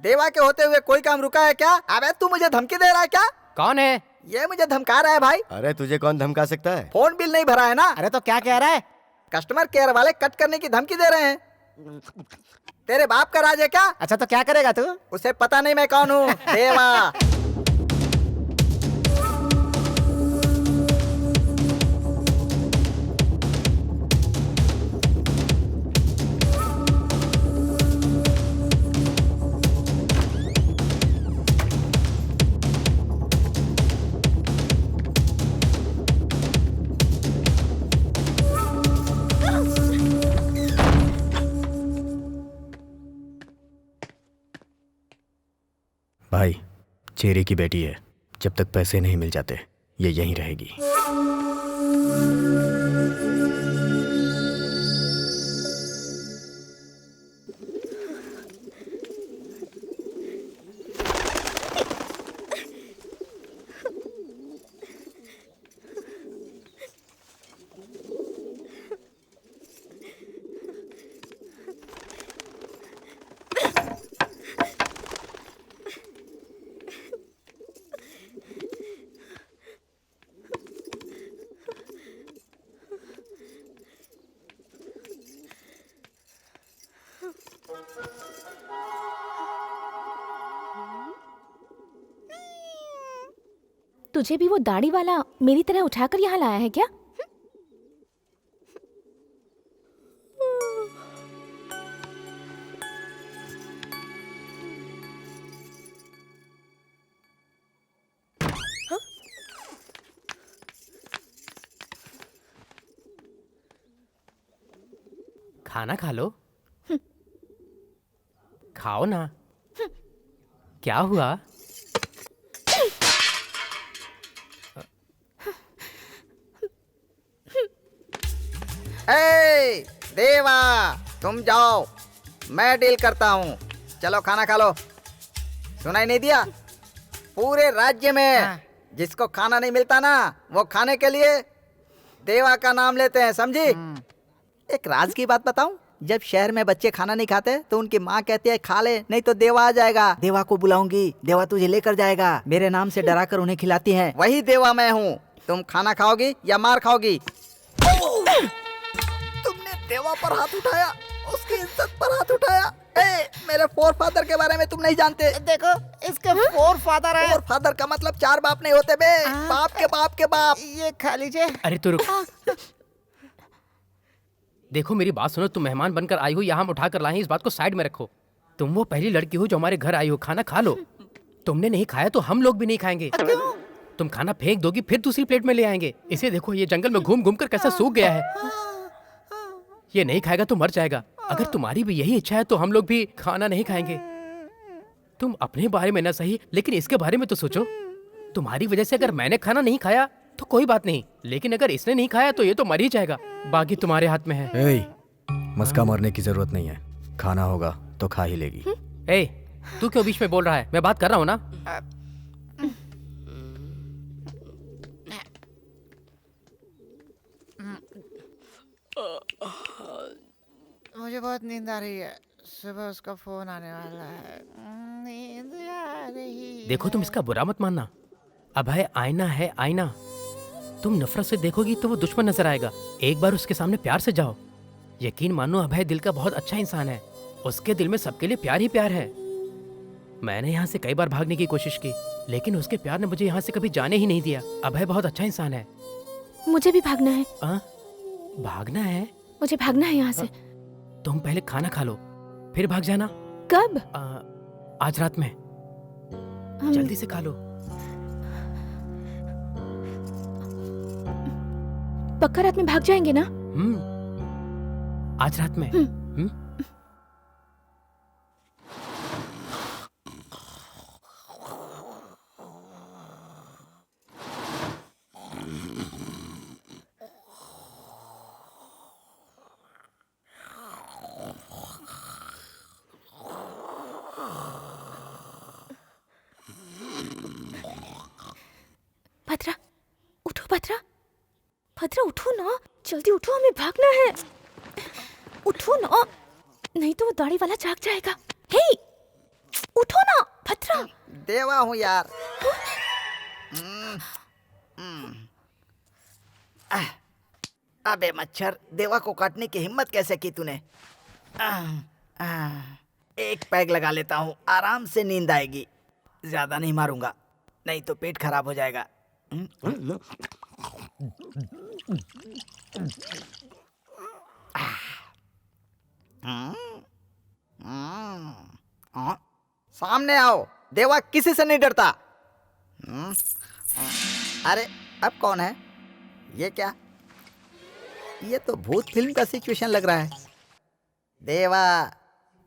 देवा के होते हुए कोई काम रुका है क्या? अबे तू मुझे धमकी दे रहा है क्या? कौन है? ये मुझे धमका रहा है भाई। अरे तुझे कौन धमका सकता है? फोन बिल नहीं भरा है ना। अरे तो क्या कह रहा है? कस्टमर केयर वाले कट करने की धमकी दे रहे हैं। तेरे बाप का राज है क्या? अच्छा तो क्या करेगा तू? उसे पता नहीं मैं कौन हूँ। देवा। भाई, चेरी की बेटी है, जब तक पैसे नहीं मिल जाते ये यहीं रहेगी। तुझे भी वो दाढ़ी वाला मेरी तरह उठाकर यहाँ लाया है क्या? खाना खा लो। खाओ ना। क्या हुआ? ए, देवा तुम जाओ, मैं डील करता हूँ। चलो खाना खा लो। सुनाई नहीं दिया? पूरे राज्य में जिसको खाना नहीं मिलता ना, वो खाने के लिए देवा का नाम लेते हैं, समझी? एक राज की बात बताऊं? जब शहर में बच्चे खाना नहीं खाते तो उनकी माँ कहती है खा ले नहीं तो देवा आ जाएगा। देवा को बुलाऊंगी, देवा तुझे लेकर जाएगा। मेरे नाम से डरा कर उन्हें खिलाती हैं। वही देवा मैं हूँ। तुम खाना खाओगी या मार खाओगी? तुमने देवा पर हाथ उठाया, उसकी इज्जत पर हाथ उठाया। मेरे फोर फादर के बारे में तुम नहीं जानते। देखो इसके फोर फादर है। फोर फादर का मतलब 4 बाप नहीं होते बे, बाप के बाप के बाप। ये खा लीजिए। अरे तू रुक। देखो मेरी बात सुनो, तुम मेहमान बनकर आई हो, यहाँ हम उठा कर लाए हैं, इस बात को साइड में रखो। तुम वो पहली लड़की हो जो हमारे घर आई हो। खाना खा लो। तुमने नहीं खाया तो हम लोग भी नहीं खाएंगे। तुम खाना फेंक दोगी फिर दूसरी प्लेट में ले आएंगे। इसे देखो, ये जंगल में घूम घूम कर कैसा सूख गया है। ये नहीं खाएगा तो मर जाएगा। अगर तुम्हारी भी यही इच्छा है तो हम लोग भी खाना नहीं खाएंगे। तुम अपने बारे में ना सही, लेकिन इसके बारे में तो सोचो। तुम्हारी वजह से अगर मैंने खाना नहीं खाया तो कोई बात नहीं, लेकिन अगर इसने नहीं खाया तो ये तो मर ही जाएगा। बाकी तुम्हारे हाथ में है। मस्का मारने की जरूरत नहीं है, खाना होगा तो खा ही लेगी। तू क्यों बीच में बोल रहा है? मैं बात कर रहा हूँ ना। मुझे बहुत नींद आ रही है। सुबह उसका फोन आने वाला है। नींद आ रही है। देखो तुम इसका बुरा मत मानना। अभय आईना है, आईना। तुम नफरत से देखोगी तो वो दुश्मन नजर आएगा। एक बार उसके सामने प्यार से जाओ। यकीन मानो, अभय दिल का बहुत अच्छा इंसान है। उसके दिल में सबके लिए प्यार ही प्यार है। मैंने यहाँ से कई बार भागने की कोशिश की, लेकिन उसके प्यार ने मुझे यहाँ से कभी जाने ही नहीं दिया। अभय बहुत अच्छा इंसान है। मुझे भी भागना है। भागना है? मुझे भागना है यहाँ से। तुम पहले खाना खा लो, फिर भाग जाना। कब? आज रात में। जल्दी से खा लो। पक्का रात में भाग जाएंगे ना? आज रात में। भद्रा, उठो भद्रा। भद्रा उठो ना, जल्दी उठो, हमें भागना है। उठो ना, नहीं तो वो दाढ़ी वाला जाग जाएगा। उठो ना भद्रा। देवा हूँ यार। अबे मच्छर, देवा को काटने की हिम्मत कैसे की तूने? एक पैग लगा लेता हूँ, आराम से नींद आएगी। ज्यादा नहीं मारूंगा, नहीं तो पेट खराब हो जाएगा। सामने आओ, देवा किसी से नहीं डरता। अरे अब कौन है? ये क्या? ये तो भूत फिल्म का सिचुएशन लग रहा है। देवा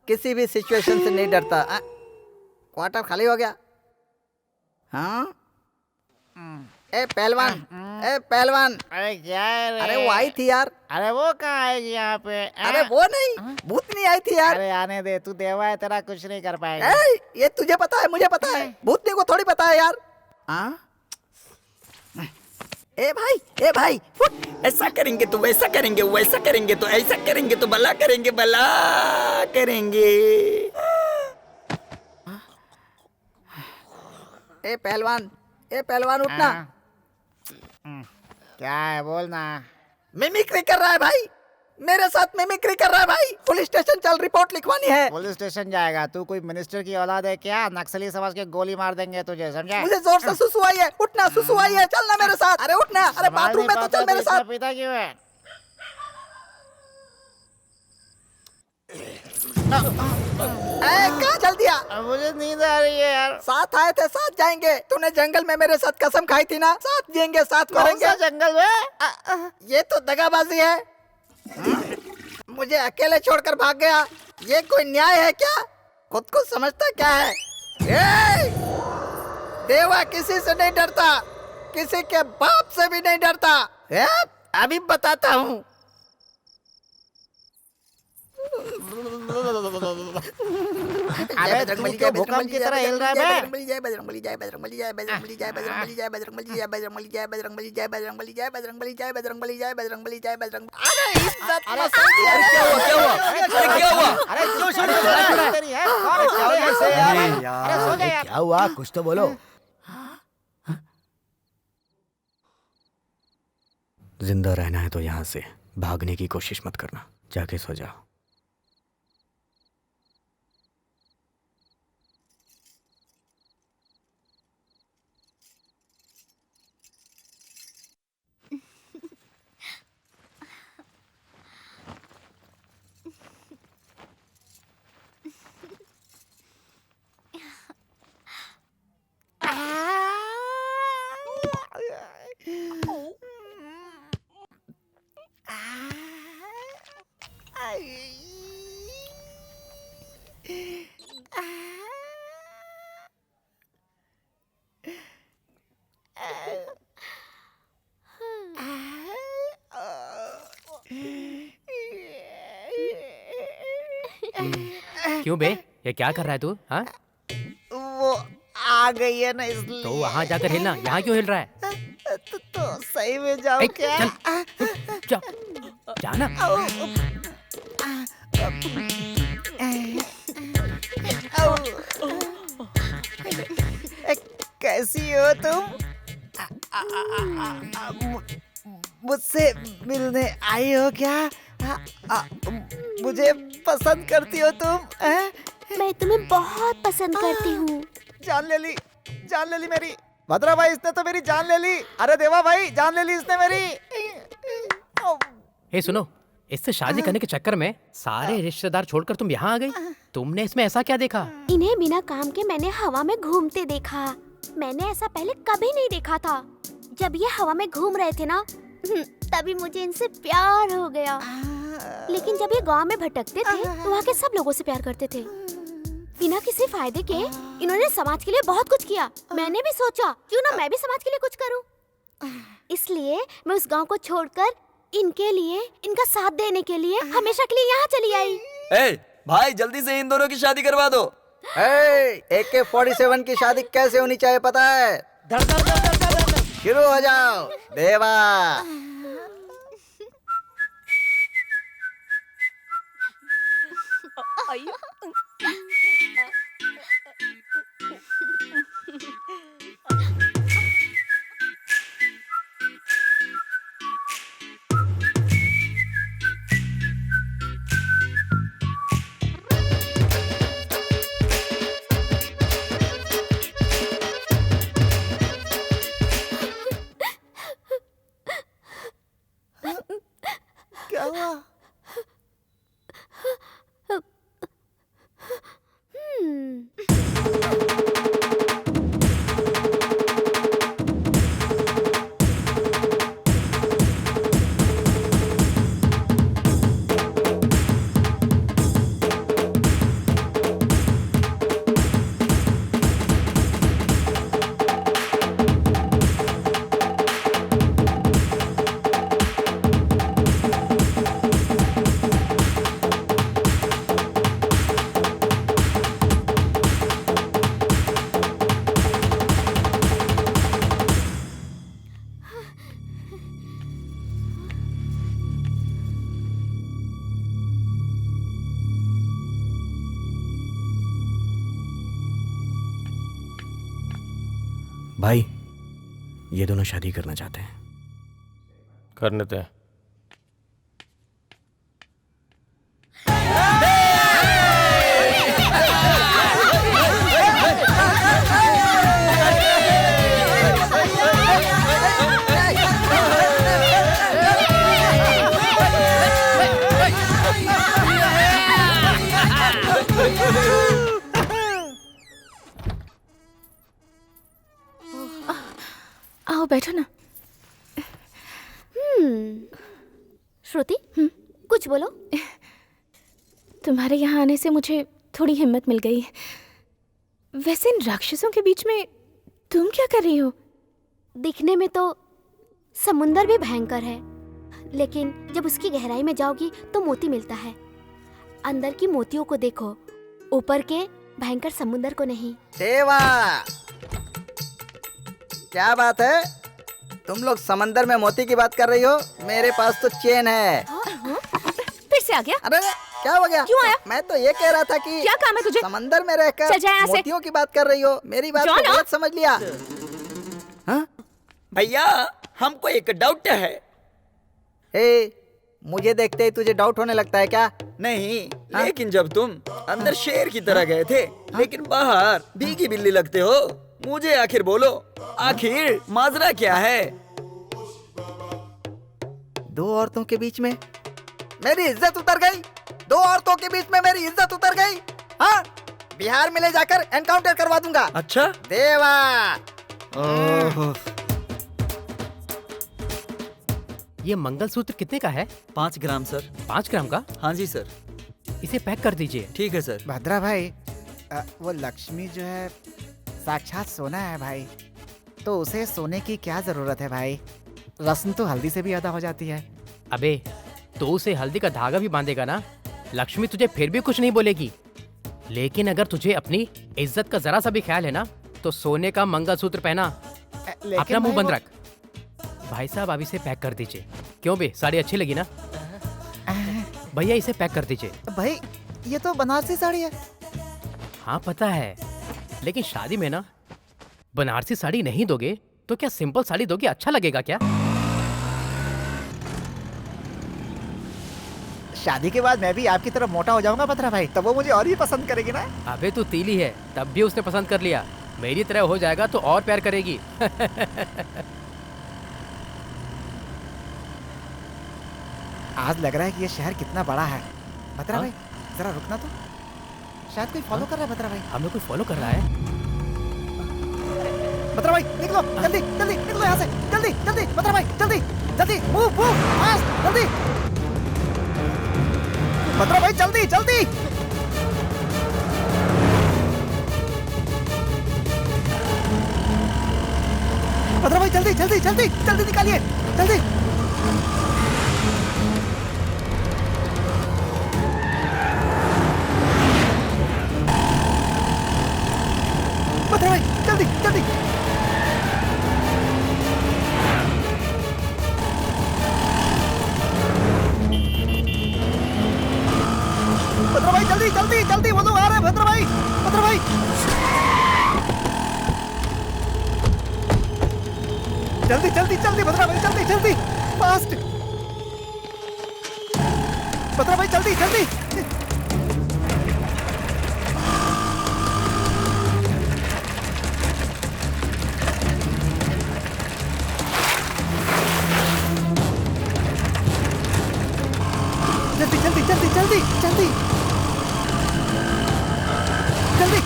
किसी भी सिचुएशन से नहीं डरता। क्वार्टर खाली हो गया। हाँ ए पहलवान, ए पहलवान। अरे क्या है रे? अरे वो आई थी यार। अरे वो कहाँ आएगी यहाँ पे? अरे वो नहीं, भूतनी आई थी यार। अरे आने दे, तू देवा है, तेरा कुछ नहीं कर पाएगा। ये तुझे पता है, मुझे पता है, भूतनी को थोड़ी पता है यार। हाँ ए भाई ऐसा करेंगे तो वैसा करेंगे, वैसा करेंगे तो ऐसा करेंगे, तो भला करेंगे, भला करेंगे। ए पहलवान उठना। क्या है बोलना? मिमिक्री कर रहा है भाई, मेरे साथ मिमिक्री कर रहा है भाई। पुलिस स्टेशन चल, रिपोर्ट लिखवानी है। पुलिस स्टेशन जाएगा? तू कोई मिनिस्टर की औलाद है क्या? नक्सली समझ के गोली मार देंगे तुझे, समझा? मुझे जोर से सुसु आई है, उठना, सुसु आई है, चलना मेरे साथ। अरे उठना, अरे बाथरूम में तो चल मेरे साथ। पिता क्यों है? कहाँ चल दिया? मुझे नींद आ रही है यार। साथ आए थे, साथ जाएंगे। तूने जंगल में मेरे साथ कसम खाई थी ना, साथ जिएंगे, साथ मरेंगे। जंगल में? ये तो दगाबाजी है। मुझे अकेले छोड़कर भाग गया, ये कोई न्याय है क्या? खुद को समझता क्या है? देवा किसी से नहीं डरता, किसी के बाप से भी नहीं डरता। अभी बताता हूँ। अरे तू भूकंप की तरह हिल रहा है। बजरंगबली जय, बजरंगबली जय, बजरंगबली जय, बजरंगबली जय, बजरंगबली जय, बजरंगबली जय, बजरंगबली जय, बजरंगबली जय, बजरंगबली जय, बजरंगबली जय, बजरंगबली जय, बजरंगली जय, बजरंग। अरे इज्जत मसल दिया। क्या हुआ? अरे क्यों छोड़ तेरी है? कौन है ऐसे यार? अरे सो जा यार। क्या हुआ? कुछ तो बोलो। जिंदा रहना है तो यहाँ से भागने की कोशिश मत करना, जाके सो जाओ। क्यों बे, ये क्या कर रहा है तू? हाँ वो आ गई है ना, इसलिए। तो वहाँ जाकर हिलना, यहाँ क्यों हिल रहा है? तो सही में जाओ क्या? जा, जाना। कैसी हो तुम? मुझसे मिलने आई हो क्या? मुझे पसंद करती हो तुम? मैं तुम्हें बहुत पसंद करती हूँ। जान ले ली मेरी। भद्रा भाई, इसने तो मेरी जान ले ली। अरे देवा भाई, जान ले ली इसने मेरी। हे सुनो, इससे शादी करने के चक्कर में सारे रिश्तेदार छोड़कर तुम यहाँ आ गई। तुमने इसमें ऐसा क्या देखा? इन्हें बिना काम के मैंने हवा में घूमते देखा। मैंने ऐसा पहले कभी नहीं देखा था। जब ये हवा में घूम रहे थे ना, तभी मुझे इनसे प्यार हो गया। लेकिन जब ये गांव में भटकते थे तो वहाँ के सब लोगों से प्यार करते थे। बिना किसी फायदे के इन्होंने समाज के लिए बहुत कुछ किया। मैंने भी सोचा क्यों ना मैं भी समाज के लिए कुछ करूं। इसलिए मैं उस गांव को छोड़कर इनके लिए, इनका साथ देने के लिए हमेशा के लिए यहाँ चली आई। ए, भाई जल्दी से इन दोनों की शादी करवा दो। AK-47 की शादी कैसे होनी चाहिए पता है? शुरू हो जाओ देवा। भाई, ये दोनों शादी करना चाहते हैं। करने दे। आओ बैठो ना। श्रुति, कुछ बोलो। तुम्हारे यहाँ आने से मुझे थोड़ी हिम्मत मिल गई। वैसे इन राक्षसों के बीच में तुम क्या कर रही हो? दिखने में तो समुंदर भी भयंकर है, लेकिन जब उसकी गहराई में जाओगी तो मोती मिलता है। अंदर की मोतियों को देखो, ऊपर के भयंकर समुंदर को नहीं। देवा, क्या बात है? तुम लोग समंदर में मोती की बात कर रही हो? मेरे पास तो चेन है। फिर से आ गया? अरे क्या हो गया? क्यों आया? मैं तो ये कह रहा था कि क्या काम है तुझे? समंदर में रहकर चल जा यहाँ से। मोतियों की बात कर रही हो। मेरी बात को गलत समझ लिया। भैया, हमको एक डाउट है। मुझे देखते ही तुझे डाउट होने लगता है क्या? नहीं, लेकिन जब तुम अंदर शेर की तरह गए थे, लेकिन बाहर भीगी बिल्ली लगते हो, मुझे आखिर बोलो, आखिर माजरा क्या है? दो औरतों के बीच में मेरी इज्जत उतर गई। दो औरतों के बीच में मेरी इज्जत उतर गई। हाँ, बिहार में ले जाकर एनकाउंटर करवा दूंगा। अच्छा देवा। ये मंगलसूत्र कितने का है? 5 ग्राम सर। 5 ग्राम का? हाँ जी सर। इसे पैक कर दीजिए। ठीक है सर। भद्रा भाई, वो लक्ष्मी जो है साक्षात सोना है भाई, तो उसे सोने की क्या जरूरत है भाई? रस्म तो हल्दी से भी अदा हो जाती है। अबे, तो उसे हल्दी का धागा भी बांधेगा ना, लक्ष्मी तुझे फिर भी कुछ नहीं बोलेगी। लेकिन अगर तुझे अपनी इज्जत का जरा सा भी ख्याल है ना, तो सोने का मंगलसूत्र पहना, अपना मुंह बंद रख। भाई साहब, अब इसे पैक कर दीजिए। क्यों बे, साड़ी अच्छी लगी ना? भैया, इसे पैक कर दीजिए। भाई, ये तो बनारसी साड़ी है। हाँ पता है, लेकिन शादी में ना बनारसी साड़ी नहीं दोगे तो क्या सिंपल साड़ी दोगे? अच्छा लगेगा क्या? शादी के बाद मैं भी आपकी तरफ मोटा हो जाऊंगा भद्रा भाई, तब वो मुझे और भी पसंद करेगी ना। अबे तू तीली है, तब भी उसने पसंद कर लिया। मेरी तरह हो जाएगा तो और प्यार करेगी। आज लग रहा है कि ये शहर कितना बड़ा है। भद्रा भाई, जरा रुकना तो, शायद कोई फॉलो कर रहा है। भद्रा भाई, हमें कोई फॉलो कर रहा है। भद्रा भाई निकलो, जल्दी जल्दी निकलो यहाँ से, जल्दी जल्दी। भद्रा भाई जल्दी जल्दी, मूव मूव फास्ट, जल्दी। भद्रा भाई जल्दी जल्दी। भद्रा भाई जल्दी जल्दी जल्दी जल्दी निकालिए, जल्दी। भद्रा भाई जल्दी जल्दी। भद्रा भाई जल्दी जल्दी जल्दी, वो लोग आ रहे हैं। भद्रा भाई, भद्रा भाई जल्दी जल्दी जल्दी। भद्रा भाई जल्दी जल्दी, फास्ट। भद्रा भाई जल्दी जल्दी। जल्दी जल्दी जल्दी जल्दी जल्दी जल्दी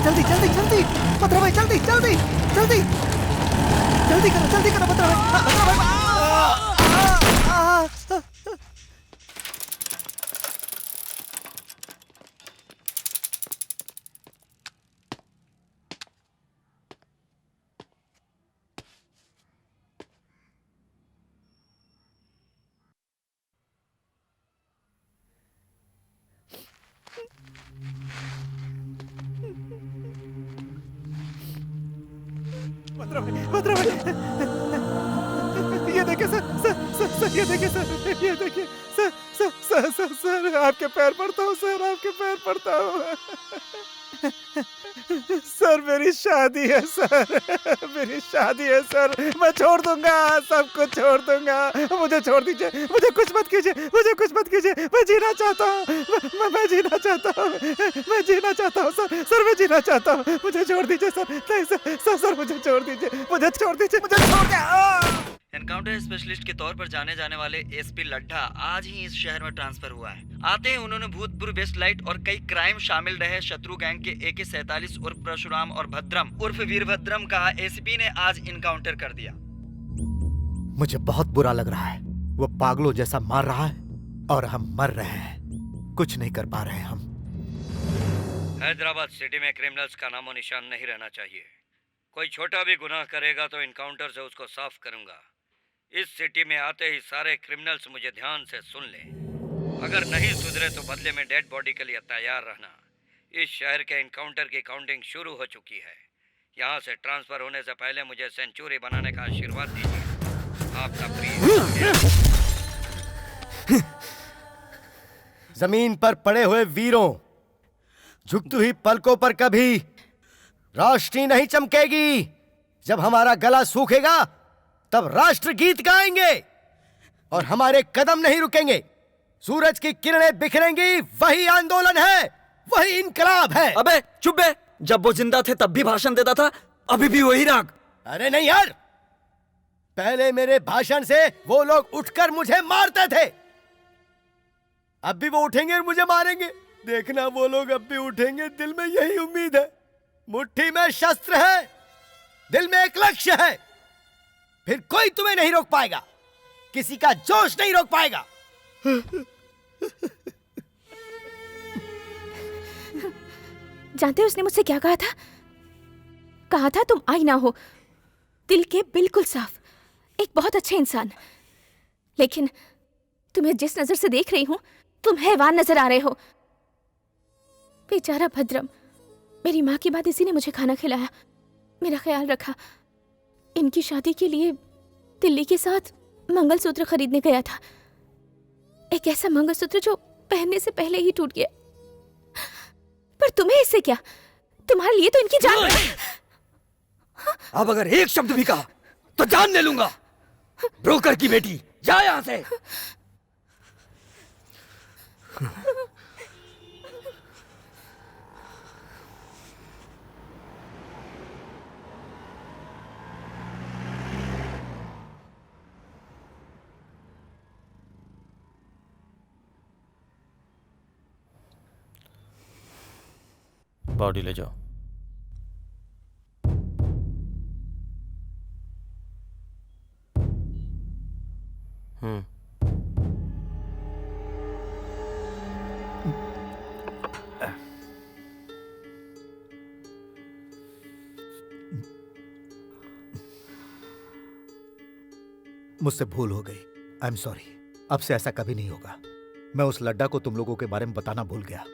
जल्दी जल्दी जल्दी। भद्रा भाई जल्दी जल्दी जल्दी जल्दी करो, जल्दी करो भद्रा भाई। भद्रा भाई भद्रा भाई, ये देखिए सर, सर ये देखिए सर, ये देखिए सर, सर आपके पैर पड़ता हूँ सर, आपके पैर पड़ता हूँ। सर मेरी शादी है सर, मेरी शादी है सर, मैं छोड़ दूंगा, सब कुछ छोड़ दूंगा, मुझे छोड़ दीजिए, मुझे कुछ मत कीजिए, मुझे कुछ मत कीजिए, मैं जीना चाहता हूँ, मैं जीना चाहता हूँ, मैं जीना चाहता हूँ सर, सर मैं जीना चाहता हूँ, मुझे छोड़ दीजिए सर, नहीं सर मुझे छोड़ दीजिए, मुझे छोड़ दीजिए, मुझे छोड़ दीजिए। एनकाउंटर स्पेशलिस्ट के तौर पर जाने जाने वाले एसपी लड्ढा आज ही इस शहर में ट्रांसफर हुआ है। आते ही उन्होंने भूतपूर्व वेस्टलाइट और कई क्राइम शामिल रहे शत्रु गैंग के AK-47 उर्फ परशुराम और भद्रम उर्फ वीरभद्रम का एसपी ने आज इनकाउंटर कर दिया। मुझे बहुत बुरा लग रहा है, वो पागलों जैसा मार रहा है और हम मर रहे हैं, कुछ नहीं कर पा रहे हैं हम। हैदराबाद सिटी में क्रिमिनल्स का नामो निशान नहीं रहना चाहिए। कोई छोटा भी गुनाह करेगा तो इनकाउंटर से उसको साफ करूंगा। इस सिटी में आते ही सारे क्रिमिनल्स मुझे ध्यान से सुन लें। अगर नहीं सुधरे तो बदले में डेड बॉडी के लिए तैयार रहना। इस शहर के इनकाउंटर की काउंटिंग शुरू हो चुकी है। यहाँ से ट्रांसफर होने से पहले मुझे सेंचुरी बनाने का आशीर्वाद दीजिए। आपका प्रिय। जमीन पर पड़े हुए वीरों, झुकती हुई पलकों पर कभी रोशनी नहीं चमकेगी। जब हमारा गला सूखेगा तब राष्ट्र गीत गाएंगे और हमारे कदम नहीं रुकेंगे। सूरज की किरणें बिखरेंगी, वही आंदोलन है, वही इनकलाब है। अबे चुप बे, जब वो जिंदा थे तब भी भाषण देता था, अभी भी वही राग। अरे नहीं यार, पहले मेरे भाषण से वो लोग उठकर मुझे मारते थे, अब भी वो उठेंगे और मुझे मारेंगे। देखना वो लोग अब भी उठेंगे, दिल में यही उम्मीद है। मुट्ठी में शस्त्र है, दिल में एक लक्ष्य है, फिर कोई तुम्हें नहीं रोक पाएगा, किसी का जोश नहीं रोक पाएगा। जानते हो उसने मुझसे क्या कहा था? कहा था तुम आईना हो, दिल के बिल्कुल साफ, एक बहुत अच्छे इंसान। लेकिन तुम्हें जिस नजर से देख रही हूं, तुम हैवान नजर आ रहे हो। बेचारा भद्रम, मेरी माँ के बाद इसी ने मुझे खाना खिलाया, मेरा ख्याल रखा। इनकी शादी के लिए दिल्ली के साथ मंगलसूत्र खरीदने गया था। एक ऐसा मंगलसूत्र जो पहनने से पहले ही टूट गया। पर तुम्हें इससे क्या? तुम्हारे लिए तो इनकी जान। अब अगर एक शब्द भी कहा तो जान ले लूंगा। ब्रोकर की बेटी, जा यहां से। बॉडी ले जाओ। मुझसे भूल हो गई, आई एम सॉरी। अब से ऐसा कभी नहीं होगा। मैं उस लड्डा को तुम लोगों के बारे में बताना भूल गया।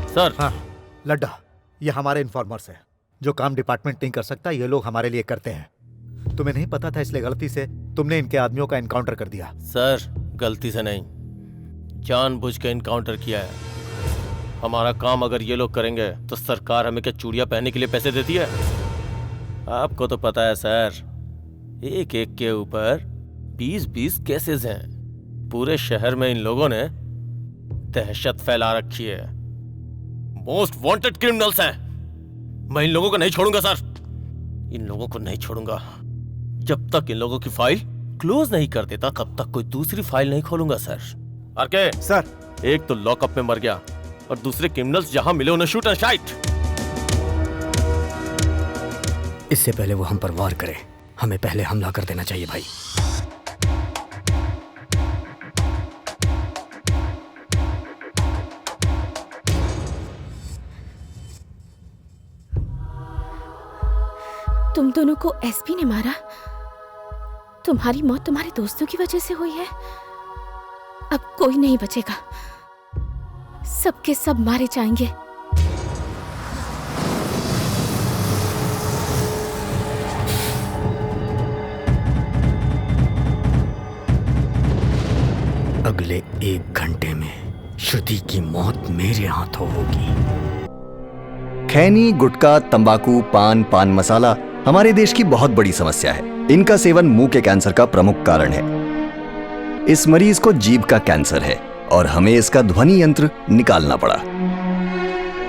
सर। हाँ लड्डा, ये हमारे इन्फॉर्मर्स हैं। जो काम डिपार्टमेंट नहीं कर सकता ये लोग हमारे लिए करते हैं। तुम्हें नहीं पता था, इसलिए गलती से तुमने इनके आदमियों का एनकाउंटर कर दिया। सर गलती से नहीं, जानबूझ के एनकाउंटर किया है। हमारा काम अगर ये लोग करेंगे तो सरकार हमें क्या चूड़ियां पहनने के लिए पैसे देती है? आपको तो पता है सर, एक एक के ऊपर 20-20 केसेस हैं। पूरे शहर में इन लोगों ने दहशत फैला रखी है। मोस्ट वांटेड क्रिमिनल्स हैं। मैं इन लोगों को नहीं छोड़ूंगा सर, इन लोगों को नहीं छोड़ूंगा। जब तक इन लोगों की फाइल क्लोज नहीं कर देता तब तक कोई दूसरी फाइल नहीं खोलूंगा सर। आरके सर, एक तो लॉकअप में मर गया और दूसरे क्रिमिनल्स जहां मिले उन्हें शूट एंड शाइट। इससे पहले वो हम पर वार करे, हमें पहले हमला कर देना चाहिए भाई। तुम दोनों को एसपी ने मारा? तुम्हारी मौत तुम्हारे दोस्तों की वजह से हुई है? अब कोई नहीं बचेगा, सबके सब मारे जाएंगे। अगले 1 घंटे में श्रुति की मौत मेरे हाथों होगी। खैनी, गुटखा, तंबाकू, पान मसाला हमारे देश की बहुत बड़ी समस्या है। इनका सेवन मुंह के कैंसर का प्रमुख कारण है। इस मरीज को जीभ का कैंसर है और हमें इसका ध्वनि यंत्र निकालना पड़ा।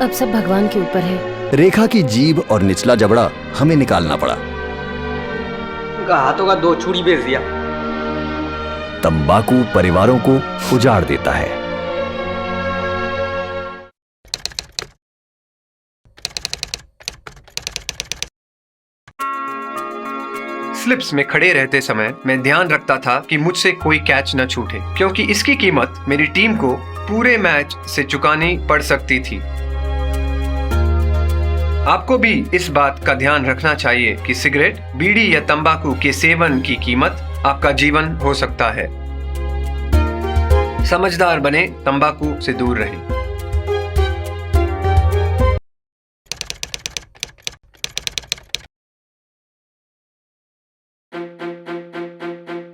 अब सब भगवान के ऊपर है। रेखा की जीभ और निचला जबड़ा हमें निकालना पड़ा। उनका हाथों का 2 चूड़ी बेच दिया। तंबाकू परिवारों को उजाड़ देता है। स्लिप्स में खड़े रहते समय मैं ध्यान रखता था कि मुझसे कोई कैच न छूटे, क्योंकि इसकी कीमत मेरी टीम को पूरे मैच से चुकानी पड़ सकती थी। आपको भी इस बात का ध्यान रखना चाहिए कि सिगरेट, बीड़ी या तंबाकू के सेवन की कीमत आपका जीवन हो सकता है। समझदार बने, तंबाकू से दूर रहें।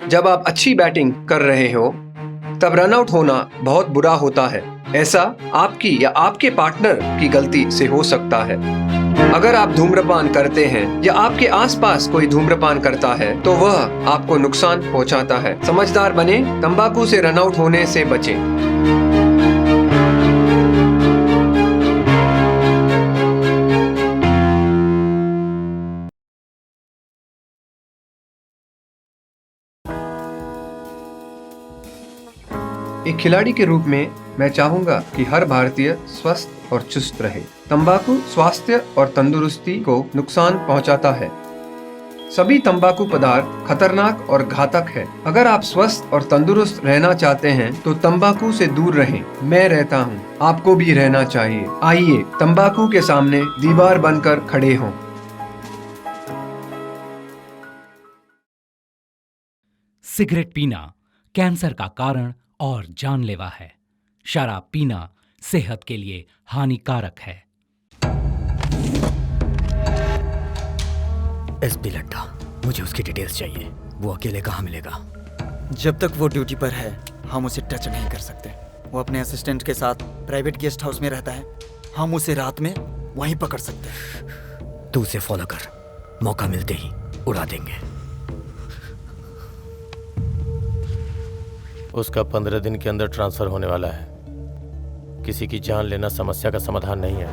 जब आप अच्छी बैटिंग कर रहे हो तब रनआउट होना बहुत बुरा होता है। ऐसा आपकी या आपके पार्टनर की गलती से हो सकता है। अगर आप धूम्रपान करते हैं या आपके आसपास कोई धूम्रपान करता है तो वह आपको नुकसान पहुंचाता है। समझदार बने, तंबाकू से रनआउट होने से बचें। एक खिलाड़ी के रूप में मैं चाहूंगा कि हर भारतीय स्वस्थ और चुस्त रहे। तंबाकू स्वास्थ्य और तंदुरुस्ती को नुकसान पहुंचाता है। सभी तंबाकू पदार्थ खतरनाक और घातक है। अगर आप स्वस्थ और तंदुरुस्त रहना चाहते हैं तो तंबाकू से दूर रहें। मैं रहता हूं, आपको भी रहना चाहिए। आइए तंबाकू के सामने दीवार बनकर खड़े हों। सिगरेट पीना कैंसर का कारण और जानलेवा है। शराब पीना सेहत के लिए हानिकारक है। एसपी लड्डा, मुझे उसकी डिटेल्स चाहिए। वो अकेले कहाँ मिलेगा? जब तक वो ड्यूटी पर है हम उसे टच नहीं कर सकते। वो अपने असिस्टेंट के साथ प्राइवेट गेस्ट हाउस में रहता है। हम उसे रात में वहीं पकड़ सकते हैं। तू उसे फॉलो कर, मौका मिलते ही उड़ा देंगे। उसका 15 दिन के अंदर ट्रांसफर होने वाला है। किसी की जान लेना समस्या का समाधान नहीं है।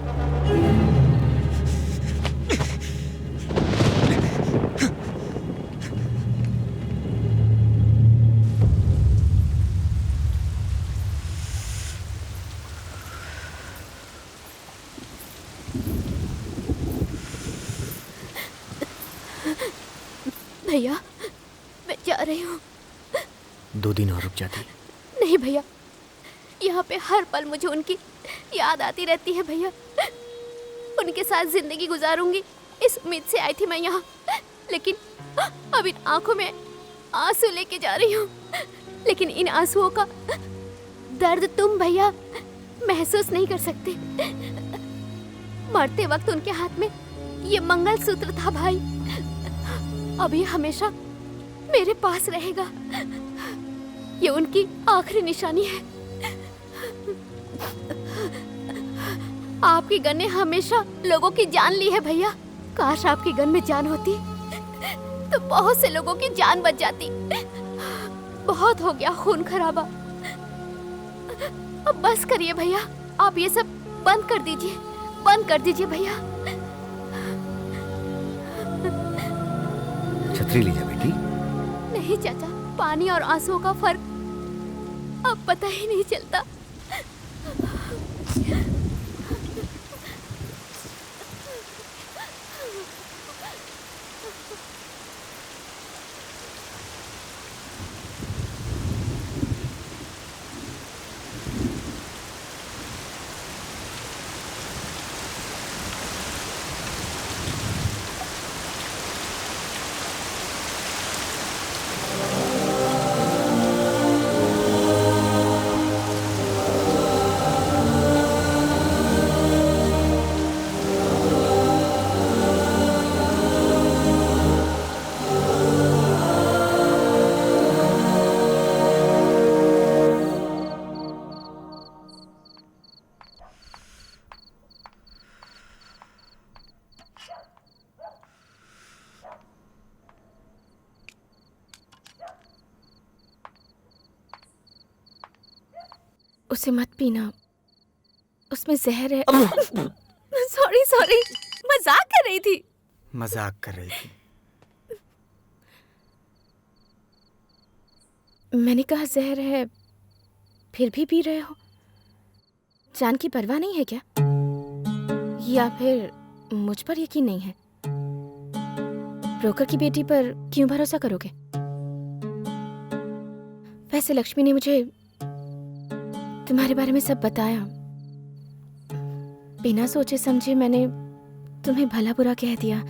भैया, मैं जा रही हूँ। 2 दिन और रुक जाती। नहीं भैया, यहाँ पे हर पल मुझे उनकी याद आती रहती है भैया। उनके साथ जिंदगी गुजारूंगी इस उम्मीद से आई थी मैं यहाँ, लेकिन अब इन आंखों में आंसू लेके जा रही हूँ। लेकिन इन आंसुओं का दर्द तुम भैया महसूस नहीं कर सकते। मरते वक्त उनके हाथ में ये मंगलसूत्र था भाई। अब ये हमेशा मेरे पास रहेगा। ये उनकी आखिरी निशानी है। आपकी गन ने हमेशा लोगों की जान ली है भैया। काश आपकी गन में जान होती तो बहुत से लोगों की जान बच जाती। बहुत हो गया खून खराबा। अब बस करिए भैया, आप ये सब बंद कर दीजिए, बंद कर दीजिए भैया। छतरी लीजिए बेटी। नहीं चाचा, पानी और आंसुओं का फर्क अब पता ही नहीं चलता। उसे मत पीना, उसमें जहर है। सॉरी सॉरी, मजाक कर रही थी। मजाक कर रही थी। मैंने कहा जहर है, फिर भी पी रहे हो। जान की परवाह नहीं है क्या? या फिर मुझ पर यकीन नहीं है? ब्रोकर की बेटी पर क्यों भरोसा करोगे? वैसे लक्ष्मी ने मुझे तुम्हारे बारे में सब बताया। बिना सोचे समझे मैंने तुम्हें भला बुरा कह दिया।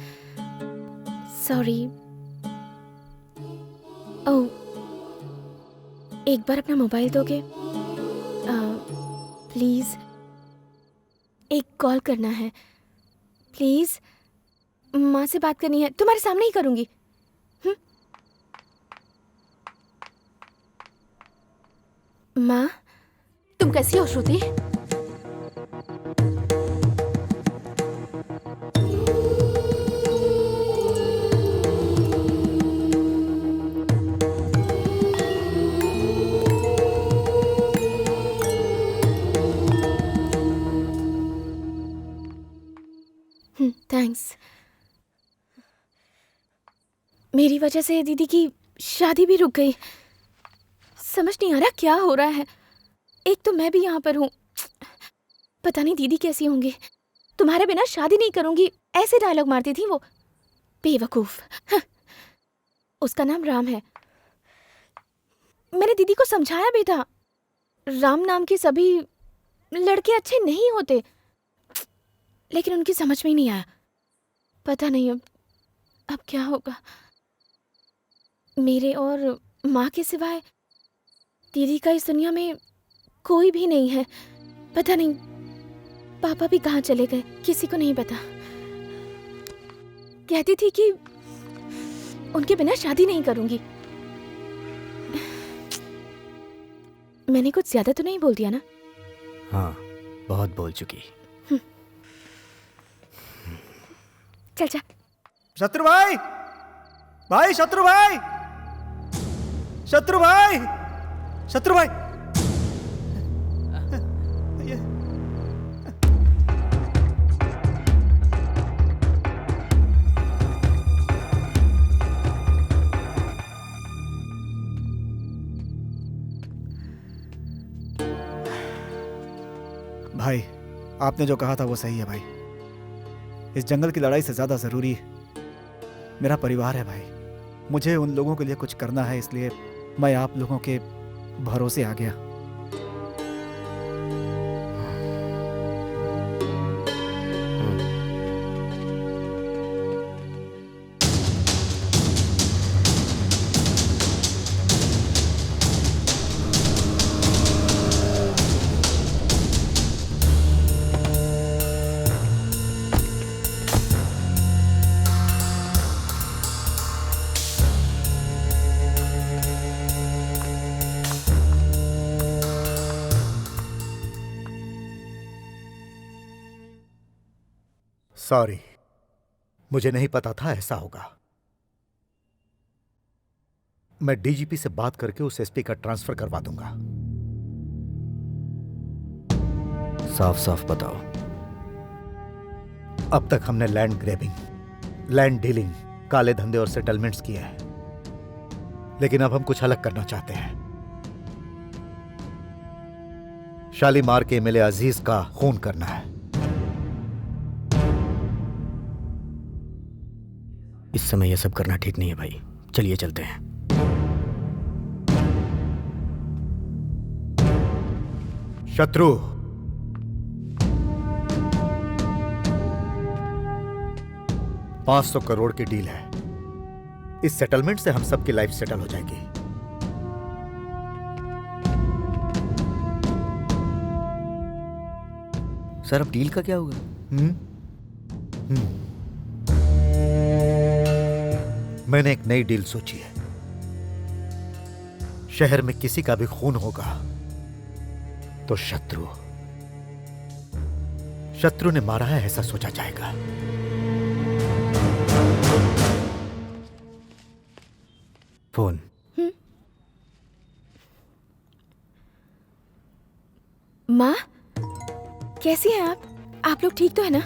सॉरी। ओह, एक बार अपना मोबाइल दोगे? प्लीज, एक कॉल करना है प्लीज। माँ से बात करनी है, तुम्हारे सामने ही करूंगी। माँ, तुम कैसी हो श्रुति? थैंक्स। मेरी वजह से दीदी की शादी भी रुक गई। समझ नहीं आ रहा क्या हो रहा है। एक तो मैं भी यहाँ पर हूँ, पता नहीं दीदी कैसी होंगी। तुम्हारे बिना शादी नहीं करूंगी, ऐसे डायलॉग मारती थी वो, बेवकूफ। उसका नाम राम है। मैंने दीदी को समझाया भी था, राम नाम के सभी लड़के अच्छे नहीं होते, लेकिन उनकी समझ में ही नहीं आया। पता नहीं अब क्या होगा। मेरे और माँ के सिवाय दीदी का इस दुनिया में कोई भी नहीं है। पता नहीं पापा भी कहाँ चले गए, किसी को नहीं पता। कहती थी कि उनके बिना शादी नहीं करूंगी। मैंने कुछ ज्यादा तो नहीं बोल दिया ना? हाँ, बहुत बोल चुकी। चल जा। शत्रु भाई, भाई शत्रु भाई, शत्रु भाई, शत्रु भाई। भाई, आपने जो कहा था वो सही है भाई। इस जंगल की लड़ाई से ज्यादा जरूरी मेरा परिवार है भाई। मुझे उन लोगों के लिए कुछ करना है, इसलिए मैं आप लोगों के भरोसे आ गया। सॉरी, मुझे नहीं पता था ऐसा होगा। मैं डीजीपी से बात करके उस एसपी का ट्रांसफर करवा दूंगा। साफ साफ बताओ। अब तक हमने लैंड ग्रैबिंग, लैंड डीलिंग, काले धंधे और सेटलमेंट्स किए हैं, लेकिन अब हम कुछ अलग करना चाहते हैं। शालीमार के एमएलए अजीज का खून करना है। इस समय यह सब करना ठीक नहीं है भाई। चलिए चलते हैं। शत्रु, $500 करोड़ की डील है। इस सेटलमेंट से हम सबकी लाइफ सेटल हो जाएगी। सर, अब डील का क्या होगा? मैंने एक नई डील सोची है। शहर में किसी का भी खून होगा तो शत्रु ने मारा है ऐसा सोचा जाएगा। फोन। माँ, कैसी हैं आप? आप लोग ठीक तो है ना?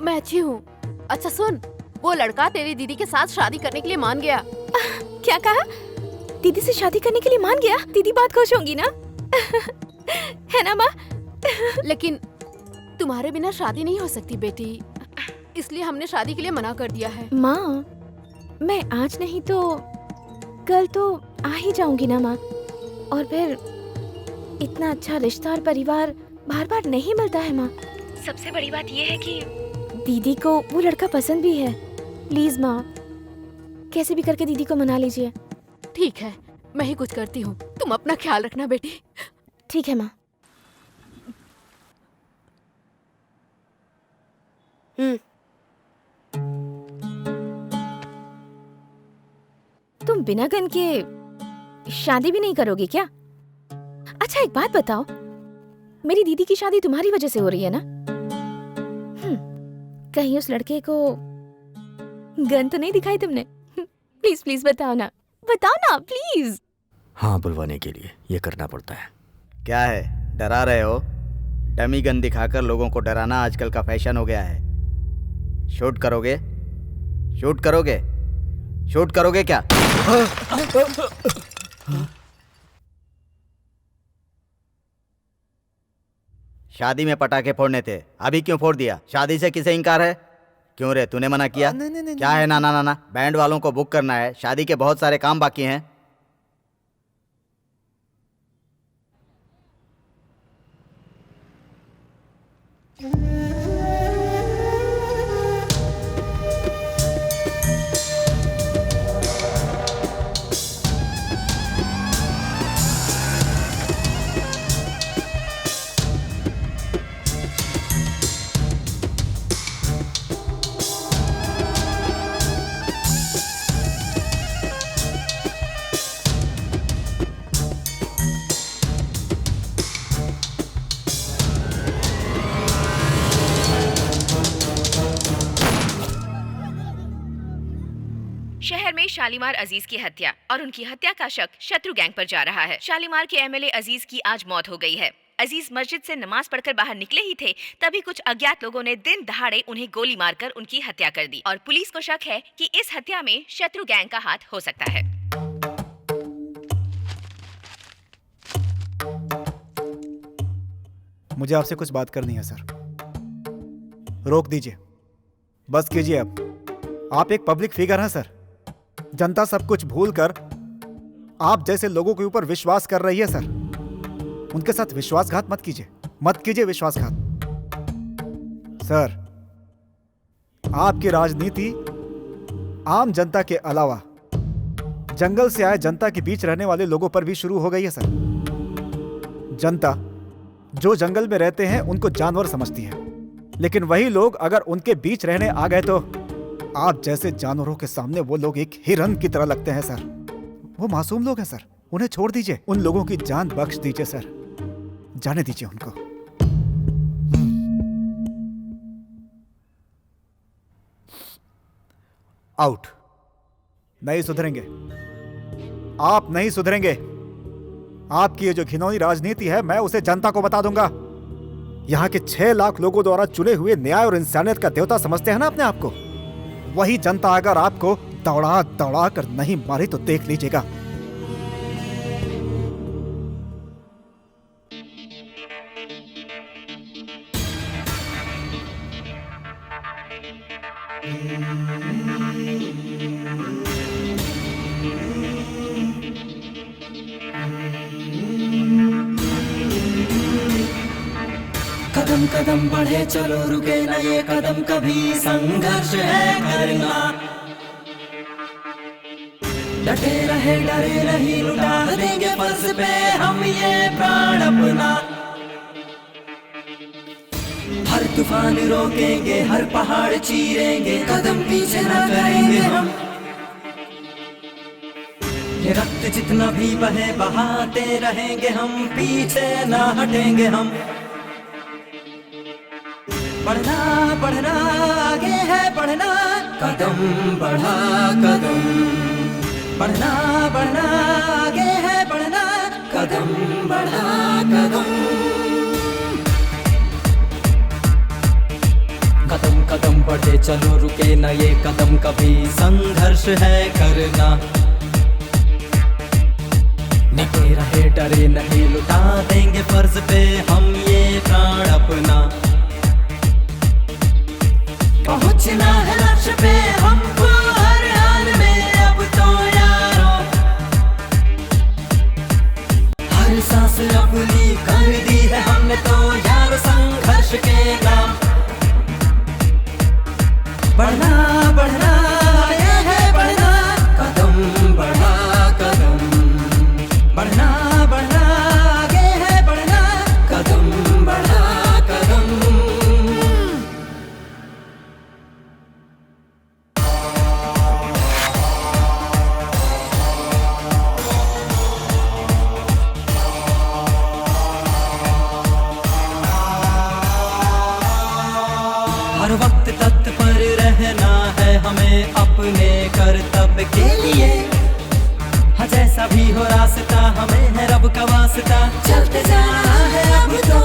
मैं अच्छी हूँ। अच्छा सुन, वो लड़का तेरी दीदी के साथ शादी करने के लिए मान गया। क्या कहा? दीदी से शादी करने के लिए मान गया? दीदी बहुत खुश होंगी ना? है ना माँ? लेकिन तुम्हारे बिना शादी नहीं हो सकती बेटी, इसलिए हमने शादी के लिए मना कर दिया है। माँ, मैं आज नहीं तो कल तो आ ही जाऊंगी ना माँ। और फिर इतना अच्छा रिश्ता और परिवार बार बार नहीं मिलता है माँ। सबसे बड़ी बात ये है कि दीदी को वो लड़का पसंद भी है। प्लीज माँ, कैसे भी करके दीदी को मना लीजिए। ठीक है, मैं ही कुछ करती हूँ, तुम अपना ख्याल रखना बेटी। ठीक है माँ। तुम बिना गन के शादी भी नहीं करोगी क्या? अच्छा एक बात बताओ, मेरी दीदी की शादी तुम्हारी वजह से हो रही है ना? कहीं उस लड़के को गन तो नहीं दिखाई तुमने? प्लीज प्लीज बताओ ना प्लीज। हाँ, बुलवाने के लिए ये करना पड़ता है। क्या है, डरा रहे हो? डमी गन दिखाकर लोगों को डराना आजकल का फैशन हो गया है। शूट करोगे? शूट करोगे? शूट करोगे क्या? शादी में पटाखे फोड़ने थे, अभी क्यों फोड़ दिया? शादी से किसे इनकार है? क्यों रे, तूने मना किया? क्या है ना ना ना ना, बैंड वालों को बुक करना है, शादी के बहुत सारे काम बाकी हैं। शहर में शालीमार अजीज की हत्या और उनकी हत्या का शक शत्रु गैंग पर जा रहा है। शालीमार के एमएलए अजीज की आज मौत हो गई है। अजीज मस्जिद से नमाज पढ़कर बाहर निकले ही थे, तभी कुछ अज्ञात लोगों ने दिन दहाड़े उन्हें गोली मारकर उनकी हत्या कर दी और पुलिस को शक है कि इस हत्या में शत्रु गैंग का हाथ हो सकता है। मुझे आपसे कुछ बात करनी है सर। रोक दीजिए, बस कीजिए। अब आप एक पब्लिक फिगर हैं सर। जनता सब कुछ भूलकर आप जैसे लोगों के ऊपर विश्वास कर रही है सर। उनके साथ विश्वासघात मत कीजिए, मत कीजिए विश्वासघात। सर, आपकी राजनीति आम जनता के अलावा जंगल से आए जनता के बीच रहने वाले लोगों पर भी शुरू हो गई है सर। जनता जो जंगल में रहते हैं उनको जानवर समझती है, लेकिन वही लोग अगर उनके बीच रहने आ गए तो आप जैसे जानवरों के सामने वो लोग एक हिरन की तरह लगते हैं सर। वो मासूम लोग हैं सर, उन्हें छोड़ दीजिए, उन लोगों की जान बख्श दीजिए सर, जाने दीजिए उनको। आउट। नहीं सुधरेंगे, आप नहीं सुधरेंगे। आपकी ये जो घिनौनी राजनीति है, मैं उसे जनता को बता दूंगा। यहाँ के 6 लाख लोगों द्वारा चुने हुए न्याय और इंसानियत का देवता समझते हैं ना अपने आप को, वही जनता अगर आपको दौड़ा दौड़ा कर नहीं मारी तो देख लीजिएगा। कदम कदम बढ़े चलो, रुके न ये कदम कभी, संघर्ष है करना। डटे रहे डरे नहीं, लुटा देंगे फर्ज पे हम ये प्राण अपना। हर तूफान रोकेंगे, हर पहाड़ चीरेंगे, कदम पीछे न करेंगे हम। ये रक्त जितना भी बहे बहाते रहेंगे हम, पीछे ना हटेंगे हम। बढ़ना बढ़ना आगे है बढ़ना, कदम बढ़ा कदम। बढ़ना बढ़ना आगे है बढ़ना, कदम बढ़ा कदम। बढ़े चलो रुके न ये कदम कभी, संघर्ष है करना। निके रहे डरे नहीं, लुटा देंगे फर्ज पे हम ये प्राण अपना। पहुंचना है लक्ष्य पे हमको हर हाल में अब तो यारों, हर सांस अपनी कर दी है हमने तो यार संघर्ष के नाम। बढ़ना बढ़ना ये है बढ़ना, कदम बढ़ा कदम, बढ़ना बढ़ना आगे है बढ़ना, कदम बढ़ा कदम। हर वक्त तत्पर रहना है हमें अपने कर्तव्य के लिए, हाँ जैसा भी हो रास्ता हमें है रब का वास्ता, चलते जाना है अब तो।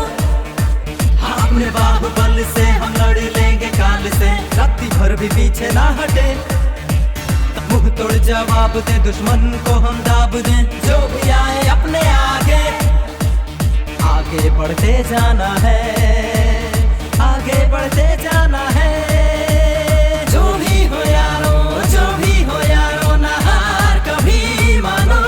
हाँ अपने बाहुबल से हम लड़ लेंगे काल से, रात्रि भर भी पीछे ना हटे। मुंह तोड़ जवाब दे दुश्मन को हम दाब दें, जो भी आए अपने आगे, आगे बढ़ते जाना है, आगे बढ़ते जाना है। जो भी हो यारो, जो भी हो यारो, ना हार कभी मानो।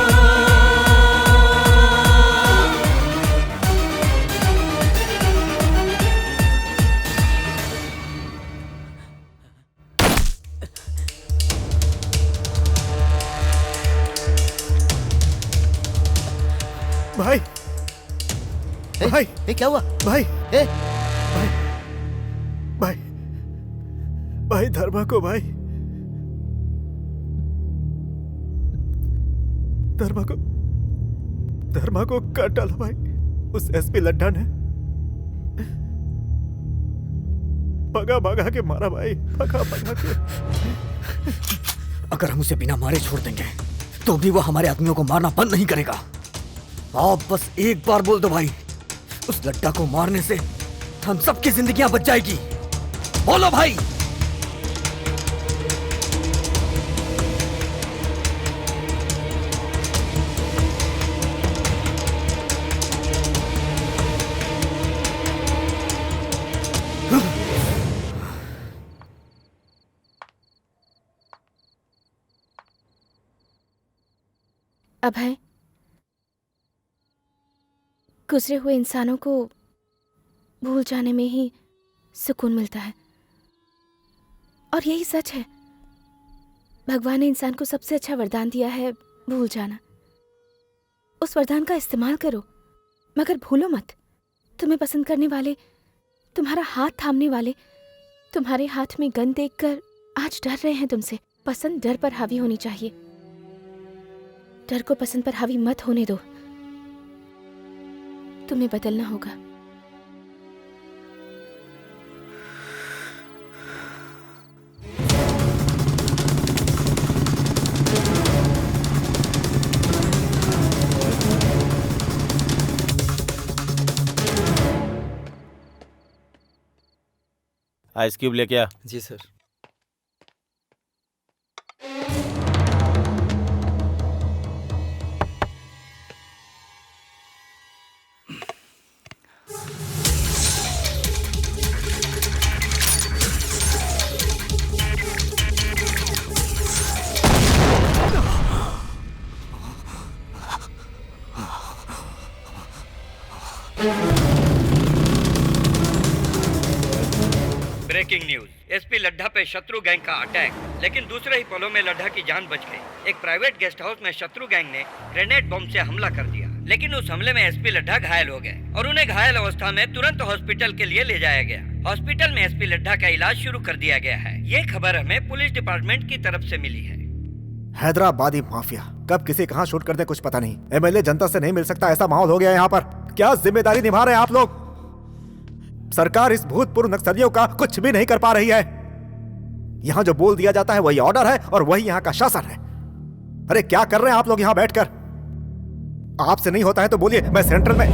भाई भाई ए, क्या हुआ भाई ए? भाई भाई धर्मा को भाई, धर्मा को काट डाला भाई उस एसपी लड्ढा ने, भगा भगा के मारा भाई, भगा भगा के। अगर हम उसे बिना मारे छोड़ देंगे तो भी वो हमारे आदमियों को मारना बंद नहीं करेगा। आप बस एक बार बोल दो भाई, उस लड्ढा को मारने से हम सबकी जिंदगियां बच जाएगी। बोलो भाई। अभय, गुजरे हुए इंसानों को भूल जाने में ही सुकून मिलता है, और यही सच है। भगवान ने इंसान को सबसे अच्छा वरदान दिया है, भूल जाना। उस वरदान का इस्तेमाल करो, मगर भूलो मत, तुम्हें पसंद करने वाले, तुम्हारा हाथ थामने वाले, तुम्हारे हाथ में गन देखकर आज डर रहे हैं तुमसे। पसंद डर पर हावी होनी चाहिए, डर को पसंद पर हावी मत होने दो। तुम्हें बदलना होगा। आइस क्यूब लेके आ। जी sir. Breaking news, SP Laddha पे शत्रु गैंग का अटैक, लेकिन दूसरे ही पलों में लड्ढा की जान बच गई। एक प्राइवेट गेस्ट हाउस में शत्रु गैंग ने ग्रेनेड बम से हमला कर दिया, लेकिन उस हमले में एसपी लड्ढा घायल हो गए और उन्हें घायल अवस्था में तुरंत हॉस्पिटल के लिए ले जाया गया। हॉस्पिटल में एसपी लड्ढा का इलाज शुरू कर दिया गया है। ये खबर हमें पुलिस डिपार्टमेंट की तरफ से मिली है। हैदराबादी माफिया कब किसी कहां शूट कर दे कुछ पता नहीं। एमएलए जनता से नहीं मिल सकता, ऐसा माहौल हो गया यहाँ पर। क्या जिम्मेदारी निभा रहे हैं आप लोग? सरकार इस भूतपूर्व नक्सलियों का कुछ भी नहीं कर पा रही है। यहां जो बोल दिया जाता है वही ऑर्डर है और वही यहां का शासन है। अरे क्या कर रहे हैं आप लोग यहां बैठकर? आपसे नहीं होता है तो बोलिए, मैं सेंट्रल में।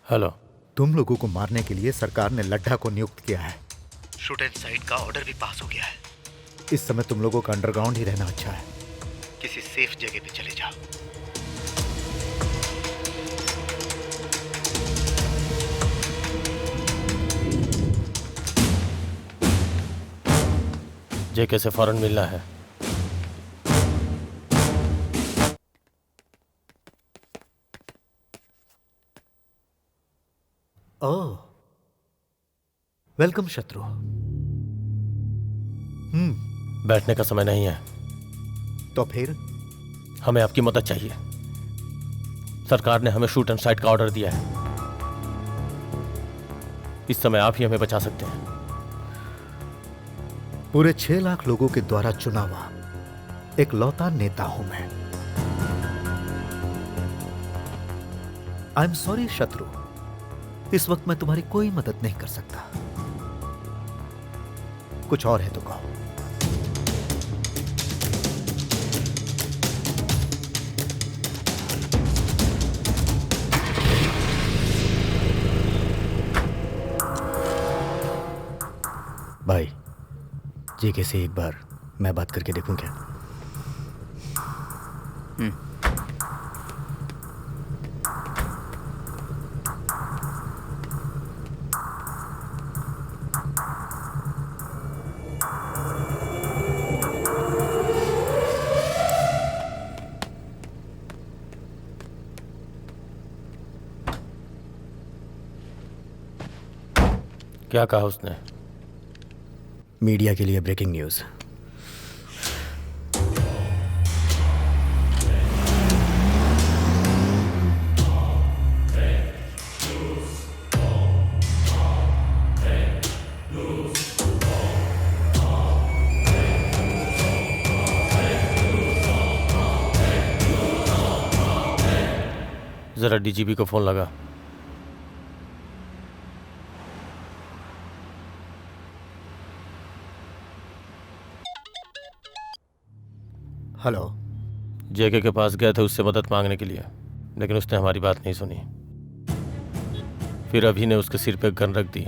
हेलो। तुम लोगों को मारने के लिए सरकार ने लड्ढा को नियुक्त किया है। शूट एंड साइट का ऑर्डर भी पास हो गया है। इस समय तुम लोगों का अंडरग्राउंड ही रहना अच्छा है। किसी सेफ जगह पे चले जाओ। जेके से फौरन मिलना है। ओह, वेलकम शत्रु। बैठने का समय नहीं है। तो फिर हमें आपकी मदद चाहिए। सरकार ने हमें शूट एंड साइट का ऑर्डर दिया है। इस समय आप ही हमें बचा सकते हैं। पूरे 6 लाख लोगों के द्वारा चुना हुआ एक लौता नेता हूं मैं। आई एम सॉरी शत्रु, इस वक्त मैं तुम्हारी कोई मदद नहीं कर सकता। कुछ और है तो कहो। भाई, जेके से एक बार मैं बात करके देखूं क्या? क्या कहा उसने? मीडिया के लिए ब्रेकिंग न्यूज़। जरा डीजीपी को फोन लगा। हेलो। जेके के पास गए थे उससे मदद मांगने के लिए, लेकिन उसने हमारी बात नहीं सुनी। फिर अभी ने उसके सिर पे गन रख दी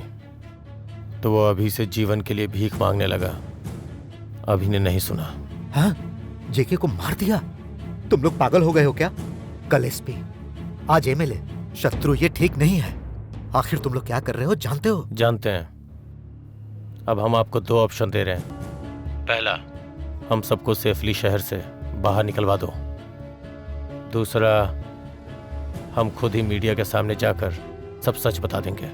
तो वो अभी से जीवन के लिए भीख मांगने लगा। अभी ने नहीं सुना। हाँ? जेके को मार दिया? तुम लोग पागल हो गए हो क्या? कल एसपी, आज एमएलए। शत्रु, ये ठीक नहीं है। आखिर तुम लोग क्या कर रहे हो जानते हो? जानते हैं। अब हम आपको 2 ऑप्शन दे रहे हैं। पहला, हम सबको सेफली शहर से बाहर निकलवा दो। दूसरा, हम खुद ही मीडिया के सामने जाकर सब सच बता देंगे।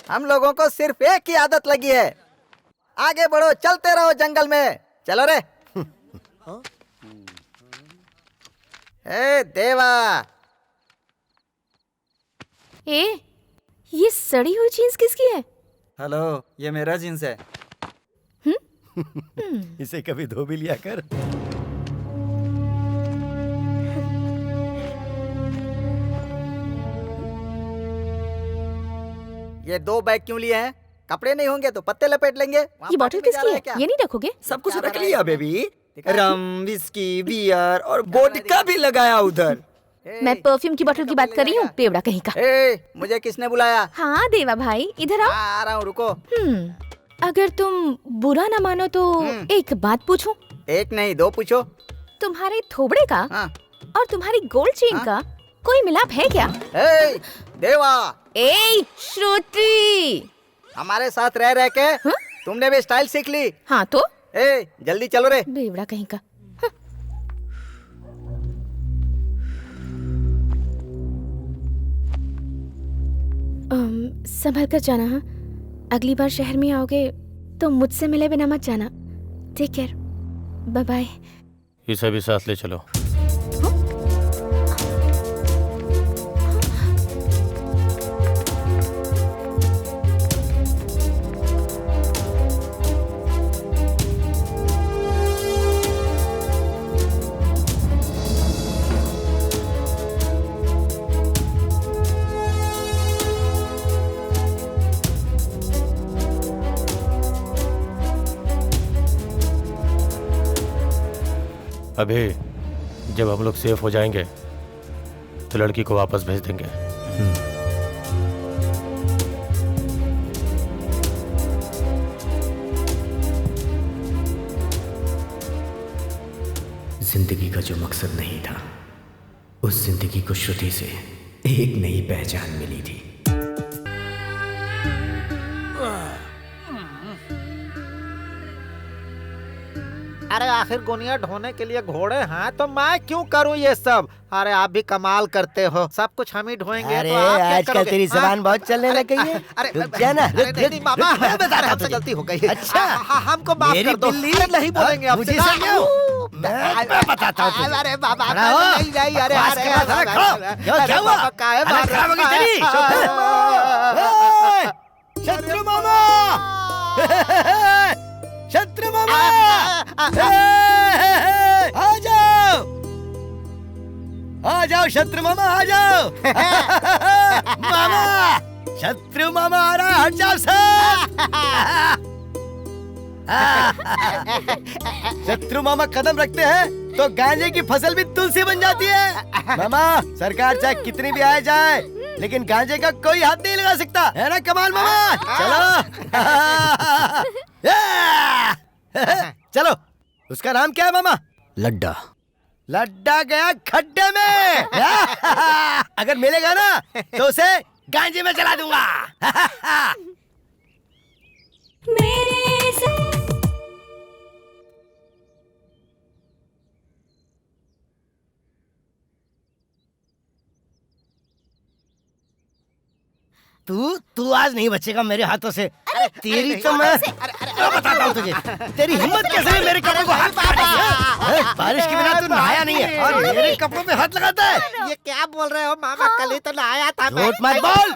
हम लोगों को सिर्फ एक ही आदत लगी है, आगे बढ़ो, चलते रहो जंगल में। चलो रे। ए देवा, ये सड़ी हुई जीन्स किसकी है? हेलो, ये मेरा जीन्स है। इसे कभी धो भी लिया कर। ये 2 बैग क्यों लिए हैं? कपड़े नहीं होंगे तो पत्ते लपेट लेंगे। ये बॉटल किसकी है? ये नहीं रखोगे? सब कुछ रख लिया बेबी। रम, विस्की, बियर और वोडका भी लगाया उधर। मैं परफ्यूम की बोतल की बात कर रही हूँ, बेवड़ा कहीं का। मुझे किसने बुलाया? हाँ देवा भाई, इधर आओ। आ रहा हूँ, रुको। अगर तुम बुरा ना मानो तो एक बात पूछूं? एक नहीं 2 पूछो। तुम्हारे थोबड़े का और तुम्हारी गोल्ड चेन का कोई मिलाप है क्या? देवा। श्रुति, हमारे साथ रह रह के तुमने भी स्टाइल सीख ली। हाँ तो जल्दी चलो रे। बेवड़ा कहीं का। संभल कर जाना। हाँ, अगली बार शहर में आओगे तो मुझसे मिले बिना मत जाना। Take care, bye bye. इसे भी साथ ले चलो। अभी जब हम लोग सेफ हो जाएंगे तो लड़की को वापस भेज देंगे। जिंदगी का जो मकसद नहीं था, उस जिंदगी को श्रुति से एक नई पहचान मिली थी। अरे आखिर गुनिया ढोने के लिए घोड़े हैं तो मैं क्यों करूं ये सब? अरे आप भी कमाल करते हो, सब कुछ हम ही ढोएंगे। अरे तो आप क्या आजकल करोगे? तेरी हाँ? जबान बहुत चलने लग गई है। अरे रुक जा ना, रुक, नहीं मामा, मैं बताता हूं हमसे तुझे। गलती हो गई है। अच्छा, हमको माफ मेरी कर दो। बिल्ली? अरे नहीं बोलेंगे आपसे। मुझे से क्यों? मैं बताता हूं तुझे। अरे बाबा खड़ा हो। नहीं नहीं, अरे बकवास अरे के बाद अरे, खड़ा हो। अरे, क्या अरे, हुआ? बाबा, काहे हालत मार रहे खराब हो गई हो? तेरी? शत्रु मामा, शत्रु मामा, आ जाओ, आ जाओ शत्रु मामा, आ जाओ। मामा, शत्रु मामा आ रहा है, हट जाओ सब। शत्रु मामा कदम रखते हैं तो गांजे की फसल भी तुलसी बन जाती है। मामा, सरकार चाहे कितनी भी आ जाए लेकिन गांजे का कोई हाथ नहीं लगा सकता, है ना कमाल मामा? चलो। चलो, उसका नाम क्या है मामा? लड्डा। लड्डा गया खड्डे में। अगर मिलेगा ना तो उसे गांजे में चला दूंगा। तू आज नहीं बचेगा मेरे हाथों से। तेरी तो मैं बताता हूँ तुझे। तेरी हिम्मत कैसे है मेरे कपड़ों को हाथ लगाने की? बारिश के बिना तू नहाया नहीं है और मेरे कपड़ों पे हाथ लगाता है। ये क्या बोल रहे हो मामा? कल ही तो नहाया था मैं। झूठ मत बोल।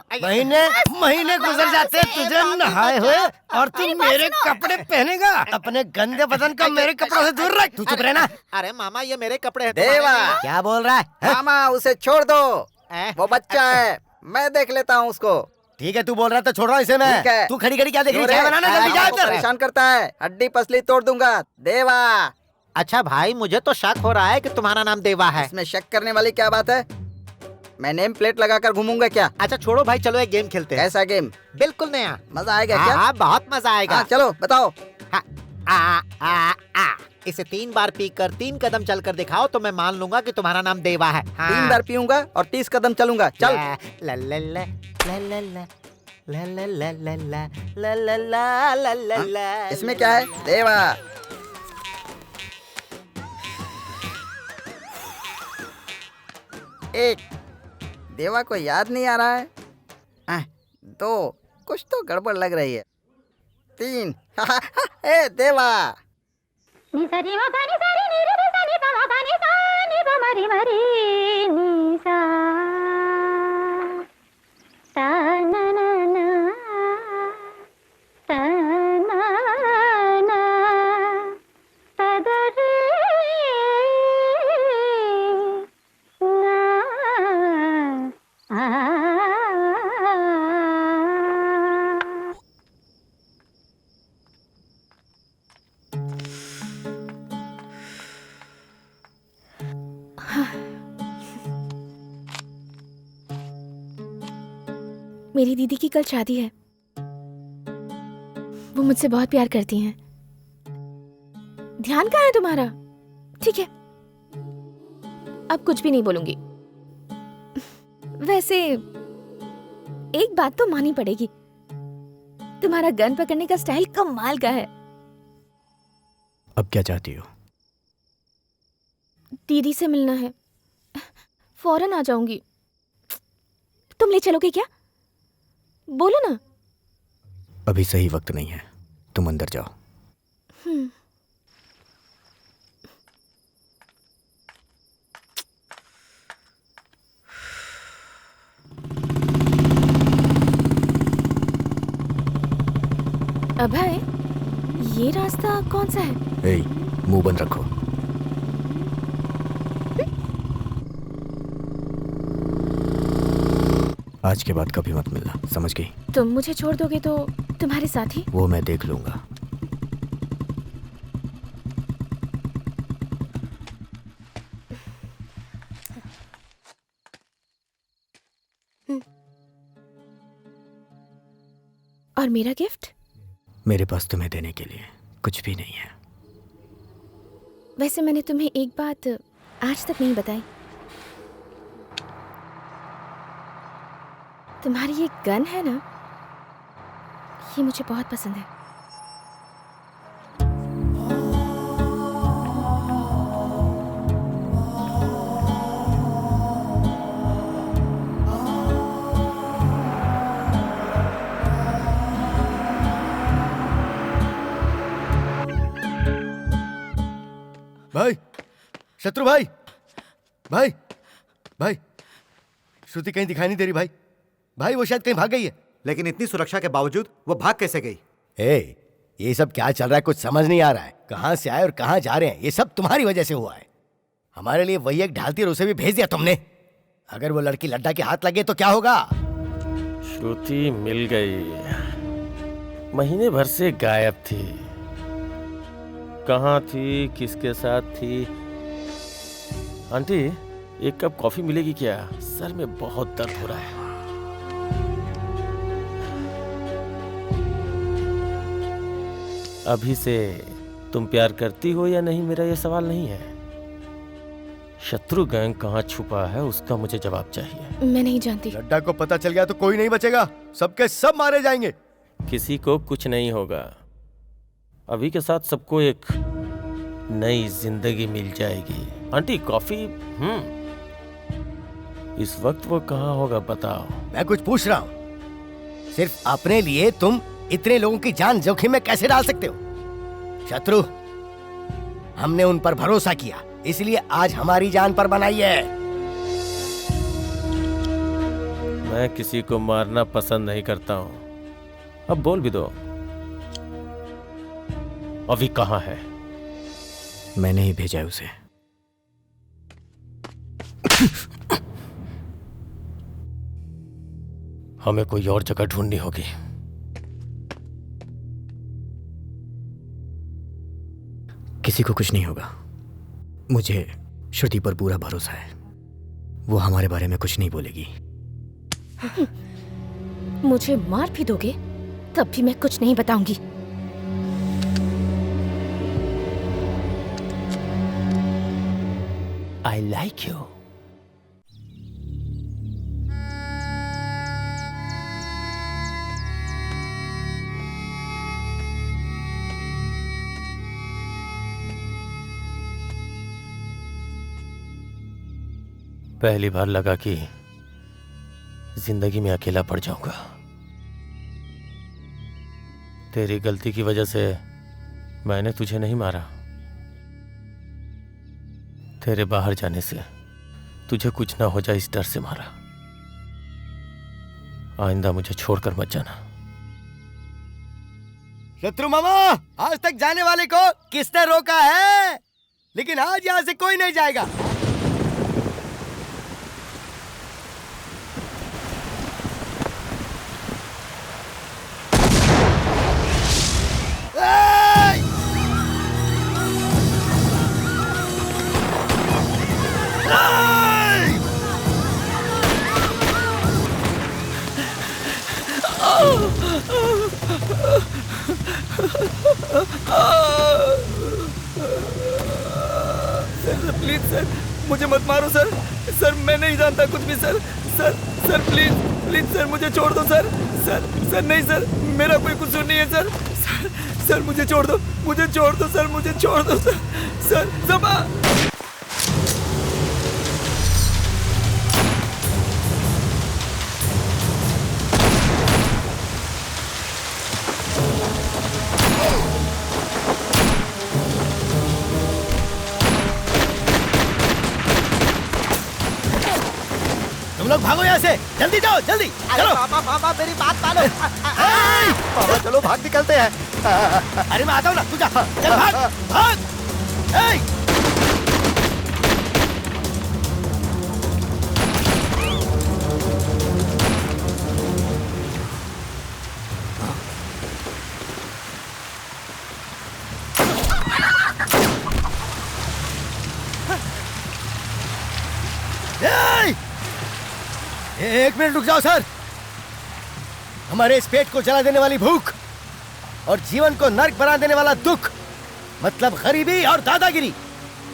महीने गुजर जाते हैं तुझे नहाए हुए और तू मेरे कपड़े पहनेगा। अपने गंदे बदन को मेरे कपड़ों से दूर रख। तू चुप रहना। अरे मामा, ये मेरे कपड़े हैं। देवा, क्या बोल रहा है? मामा उसे छोड़ दो, वो बच्चा है, मैं देख लेता हूँ उसको। ठीक है, तू बोल रहा था छोड़ रहा हूँ इसे मैं। ठीक है। तू खड़ी खड़ी क्या देख रही है? चाय बनाना जल्दी जा इधर। परेशान करता है, हड्डी पसली तोड़ दूंगा। देवा। अच्छा भाई, मुझे तो शक हो रहा है कि तुम्हारा नाम देवा है। इसमें शक करने वाली क्या बात है? मैं नेम प्लेट लगाकर घूमूंगा क्या? अच्छा छोड़ो भाई, चलो एक गेम खेलते हैं। कैसा गेम? बिल्कुल नया। मजा आएगा क्या? हाँ, बहुत मजा आएगा। हाँ, चलो बताओ। इसे 3 बार पीकर 3 कदम चलकर दिखाओ तो मैं मान लूंगा कि तुम्हारा नाम देवा है। 3 बार पीऊंगा और 30 कदम चलूंगा। चल। ला ला ला ला ला ला ला ला ला ला ला ला ला ला ला ला ला। इसमें क्या है? देवा। एक, देवा को याद नहीं आ रहा है। 2, कुछ तो गड़बड़ लग रही है। 3, ए देवा। मेरी दीदी की कल शादी है। वो मुझसे बहुत प्यार करती हैं। ध्यान कहाँ है तुम्हारा? ठीक है, अब कुछ भी नहीं बोलूंगी। वैसे एक बात तो माननी पड़ेगी, तुम्हारा गन पकड़ने का स्टाइल कमाल का है। अब क्या चाहती हो? दीदी से मिलना है, फौरन आ जाऊंगी। तुम ले चलोगे क्या? बोलो ना। अभी सही वक्त नहीं है, तुम अंदर जाओ। अभय, ये रास्ता कौन सा है? ए, मुंह बंद रखो। आज के बाद कभी मत मिलना, समझ गई? तुम मुझे छोड़ दोगे तो तुम्हारे साथी? वो मैं देख लूंगा। और मेरा गिफ्ट? मेरे पास तुम्हें देने के लिए कुछ भी नहीं है। वैसे मैंने तुम्हें एक बात आज तक नहीं बताई। तुम्हारी ये गन है ना, ये मुझे बहुत पसंद है। भाई, शत्रु भाई, भाई, भाई, श्रुति कहीं दिखाई नहीं दे रही भाई। भाई वो शायद कहीं भाग गई है। लेकिन इतनी सुरक्षा के बावजूद वो भाग कैसे गई? ये सब क्या चल रहा है, कुछ समझ नहीं आ रहा है। कहाँ से आए और कहाँ जा रहे हैं, ये सब तुम्हारी वजह से हुआ है। हमारे लिए वही एक ढालती, और उसे भी भेज दिया तुमने। अगर वो लड़की लड्डा के हाथ लगे तो क्या होगा? श्रुति मिल गई, महीने भर से गायब थी। कहाँ थी, किसके साथ थी? आंटी, एक कप कॉफी मिलेगी क्या? सर में बहुत दर्द हो रहा है। अभी से तुम प्यार करती हो या नहीं, मेरा ये सवाल नहीं है। शत्रु गैंग कहाँ छुपा है, उसका मुझे जवाब चाहिए। मैं नहीं जानती। लड्डा को पता चल गया तो कोई नहीं बचेगा, सबके सब मारे जाएंगे। किसी को कुछ नहीं होगा। अभी के साथ सबको एक नई जिंदगी मिल जाएगी। Aunty coffee? इस वक्त वो कहाँ होगा बताओ। मैं कुछ पूछ रहा हूँ। सिर्फ अपने लिए तुम इतने लोगों की जान जोखिम में कैसे डाल सकते हो? शत्रु, हमने उन पर भरोसा किया, इसलिए आज हमारी जान पर बनाई है। मैं किसी को मारना पसंद नहीं करता हूँ। अब बोल भी दो, अभी कहाँ है? मैंने ही भेजा है उसे। हमें कोई और जगह ढूंढनी होगी। किसी को कुछ नहीं होगा। मुझे श्रुति पर पूरा भरोसा है। वो हमारे बारे में कुछ नहीं बोलेगी। मुझे मार भी दोगे तब भी मैं कुछ नहीं बताऊंगी। I like you. पहली बार लगा कि जिंदगी में अकेला पड़ जाऊंगा। तेरी गलती की वजह से मैंने तुझे नहीं मारा। तेरे बाहर जाने से तुझे कुछ ना हो जाए इस डर से मारा। आइंदा मुझे छोड़कर मत जाना। शत्रु मामा, आज तक जाने वाले को किसने रोका है? लेकिन आज यहाँ से कोई नहीं जाएगा। सर प्लीज सर, मुझे मत मारो सर। सर मैं नहीं जानता कुछ भी sir. Sir sir please please sir, मुझे छोड़ दो सर। सर सर नहीं सर, मेरा कोई कसूर नहीं है सर। सर सर मुझे छोड़ दो, मुझे छोड़ दो सर, मुझे छोड़ दो सर। सर समा। लोग भागो यहाँ से, जल्दी जाओ, जल्दी चलो। पापा मेरी बात मानो। पापा चलो भाग निकलते हैं। अरे मैं आता हूँ ना, तू जा, चल भाग भाग। एक मिनट रुक जाओ सर। हमारे इस पेट को जला देने वाली भूख और जीवन को नर्क बना देने वाला दुख, मतलब गरीबी और दादागिरी,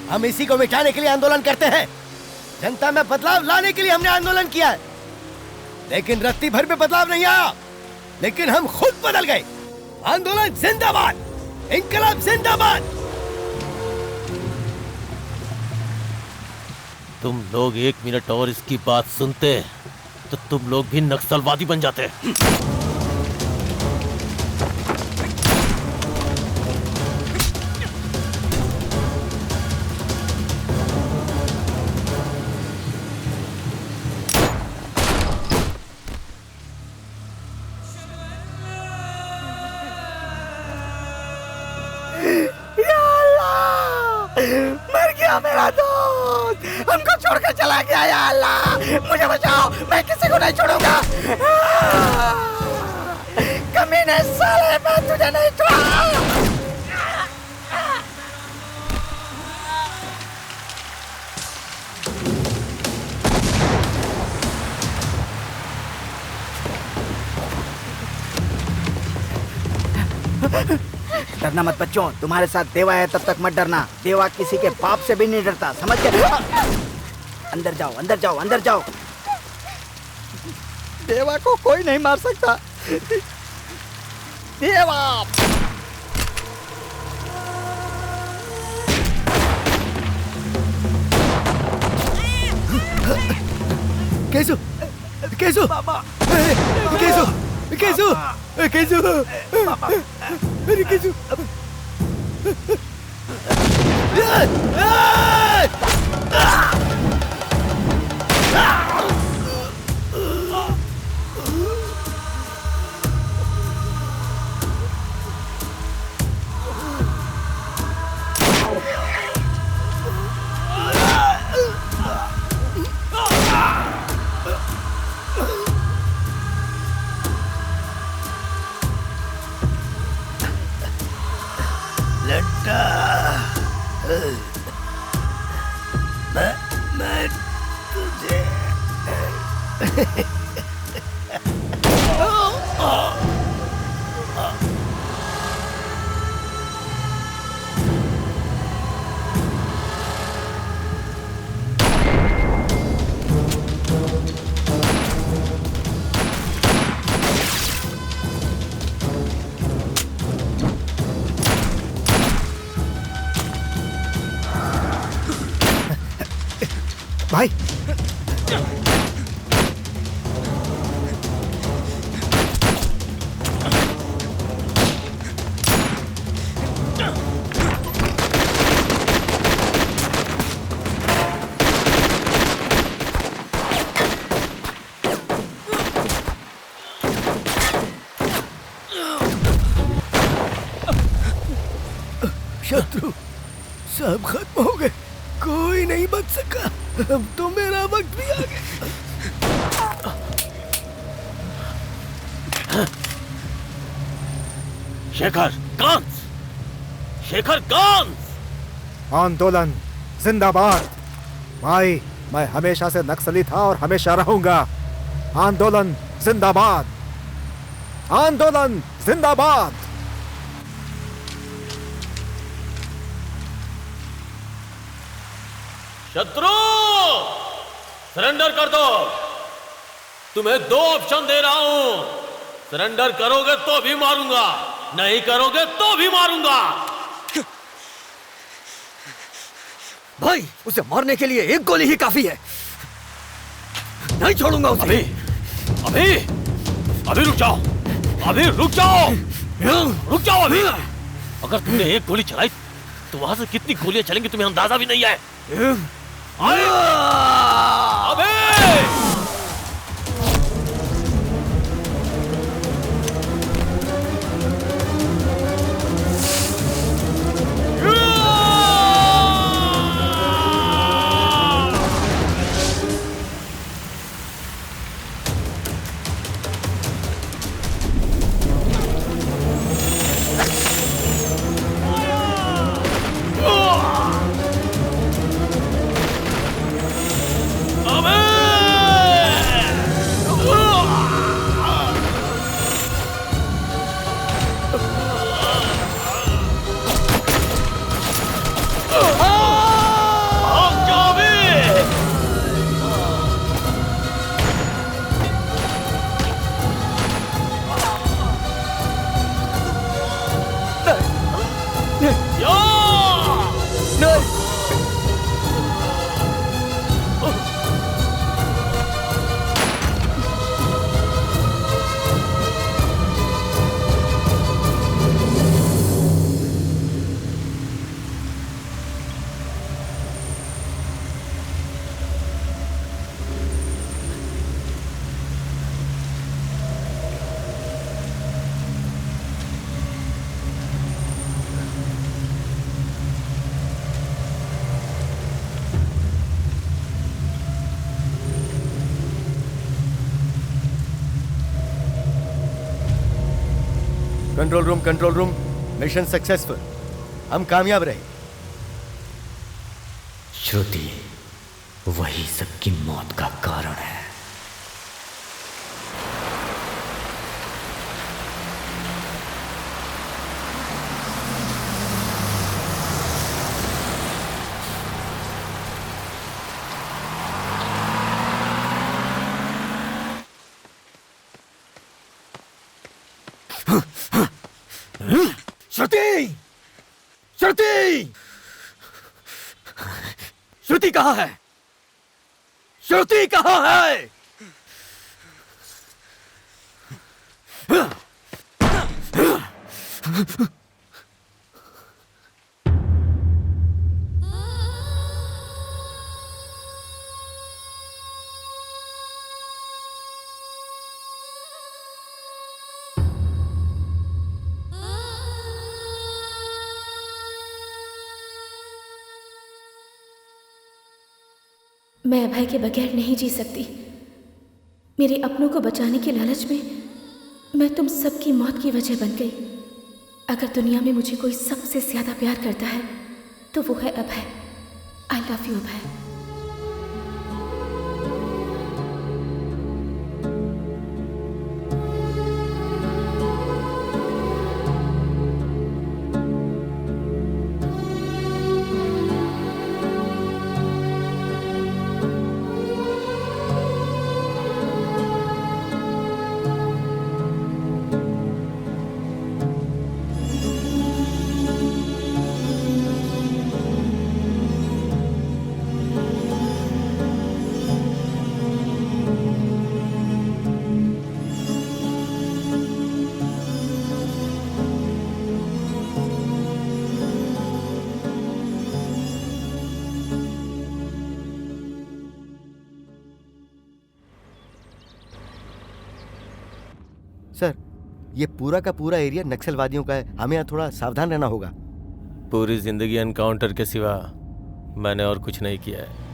हम इसी को मिटाने के लिए आंदोलन करते हैं। जनता में बदलाव लाने के लिए हमने आंदोलन किया है, लेकिन रत्ती भर में बदलाव नहीं आया। लेकिन हम खुद बदल गए। आंदोलन जिंदाबाद, इंकलाब जिंदाबाद। तुम लोग 1 मिनट और इसकी बात सुनते तो तुम लोग भी नक्सलवादी बन जाते। मर गया मेरा दोस्त, हमको छोड़कर चला गया। या अल्लाह मुझे बचाओ, मैं किसी को नहीं छोड़ूंगा। कमीने साले, मैं तुझे नहीं छोड़ा। डरना मत बच्चों, तुम्हारे साथ देवा है तब तक मत डरना। देवा किसी के बाप से भी नहीं डरता, समझ गए? अंदर जाओ, अंदर जाओ, अंदर जाओ। देवा को कोई नहीं मार सकता। देवा केसु, केसु, केसु, केसु, केसु, अरे केसु, मैं तुझे भाई शत्रु सब खत्म हो गए, कोई नहीं बच सका। अब तो मेरा वक्त भी आ गया। शेखर गांस, शेखर गांस। आंदोलन जिंदाबाद। भाई मैं हमेशा से नक्सली था और हमेशा रहूंगा। आंदोलन जिंदाबाद, आंदोलन जिंदाबाद। शत्रु सरेंडर कर दो। तुम्हें 2 ऑप्शन दे रहा हूं, सरेंडर करोगे तो भी मारूंगा, नहीं करोगे तो भी मारूंगा। भाई उसे मारने के लिए 1 गोली ही काफी है, नहीं छोड़ूंगा उसे। अभी अभी रुक जाओ, अभी रुक जाओ, रुक जाओ अभी। अगर तुमने 1 गोली चलाई तो वहां से कितनी गोलियां चलेंगी तुम्हें अंदाजा भी नहीं है। अबे कंट्रोल रूम, मिशन सक्सेसफुल। हम कामयाब रहे। श्रुति वही सबकी मौत का कारण है। श्रुति! श्रुति! श्रुति कहाँ है? श्रुति कहाँ है? मैं अभय के बगैर नहीं जी सकती। मेरे अपनों को बचाने के लालच में मैं तुम सबकी मौत की वजह बन गई। अगर दुनिया में मुझे कोई सबसे ज्यादा प्यार करता है तो वो है Abhay. I love you Abhay. Sir, ये पूरा का पूरा एरिया नक्सलवादियों का है। हमें यहाँ थोड़ा सावधान रहना होगा। पूरी जिंदगी एनकाउंटर के सिवा मैंने और कुछ नहीं किया है।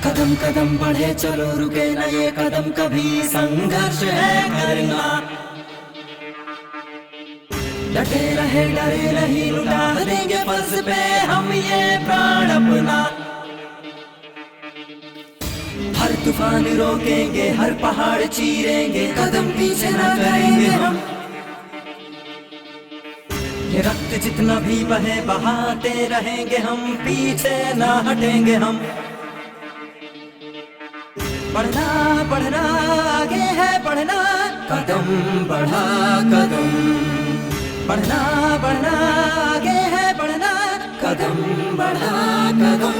कदम कदम बढ़े चलो रुके न ये कदम कभी, संघर्ष है करना। डटे रहे डरे नहीं, लुटा देंगे फर्ज पे हम ये प्राण अपना। हर तूफान रोकेंगे, हर पहाड़ चीरेंगे, कदम पीछे न करेंगे हम। ये रक्त जितना भी बहे बहाते रहेंगे हम, पीछे ना हटेंगे हम। बढ़ना बढ़ना आगे है बढ़ना, कदम बढ़ा कदम। बढ़ना बढ़ना आगे है बढ़ना, कदम बढ़ा कदम।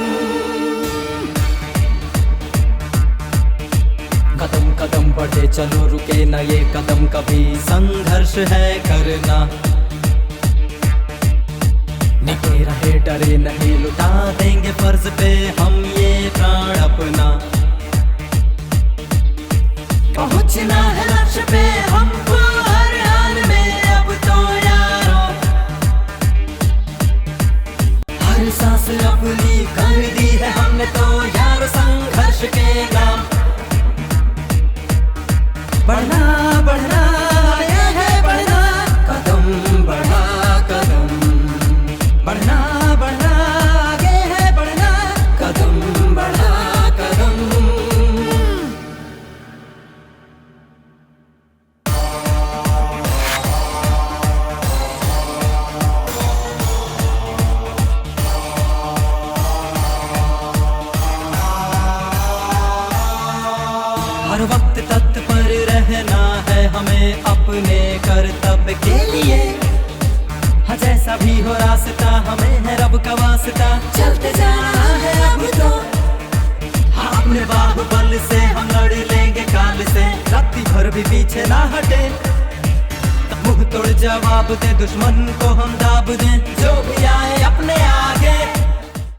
कदम कदम बढ़े चलो रुके न ये कदम कभी, संघर्ष है करना। निके रहे डरे नहीं, लुटा देंगे फर्ज पे हम ये प्राण अपना। पहुंचना है लक्ष्य पे हमको हर हाल में अब तो यारों। हर सांस अपनी कर दी है हमने तो यार, संघर्ष के नाम। बढ़ना बढ़ना ये है बढ़ना, कदम बढ़ा कदम। बढ़ना बढ़ना आगे है बढ़ना, कदम बढ़ा कदम। हर वक्त तत्पर रहना है हमें, अपने कर्तव्य तब के लिए। हाँ जैसा भी हो रास्ता हमें है रब का वास्ता, चलते जाना है अब तो। हाँ अपने बाहुबल से हम लड़ लेंगे काल से, रात्रि भर भी पीछे ना हटे। मुंह तोड़ जवाब दे दुश्मन को हम दाब दें, जो भी आए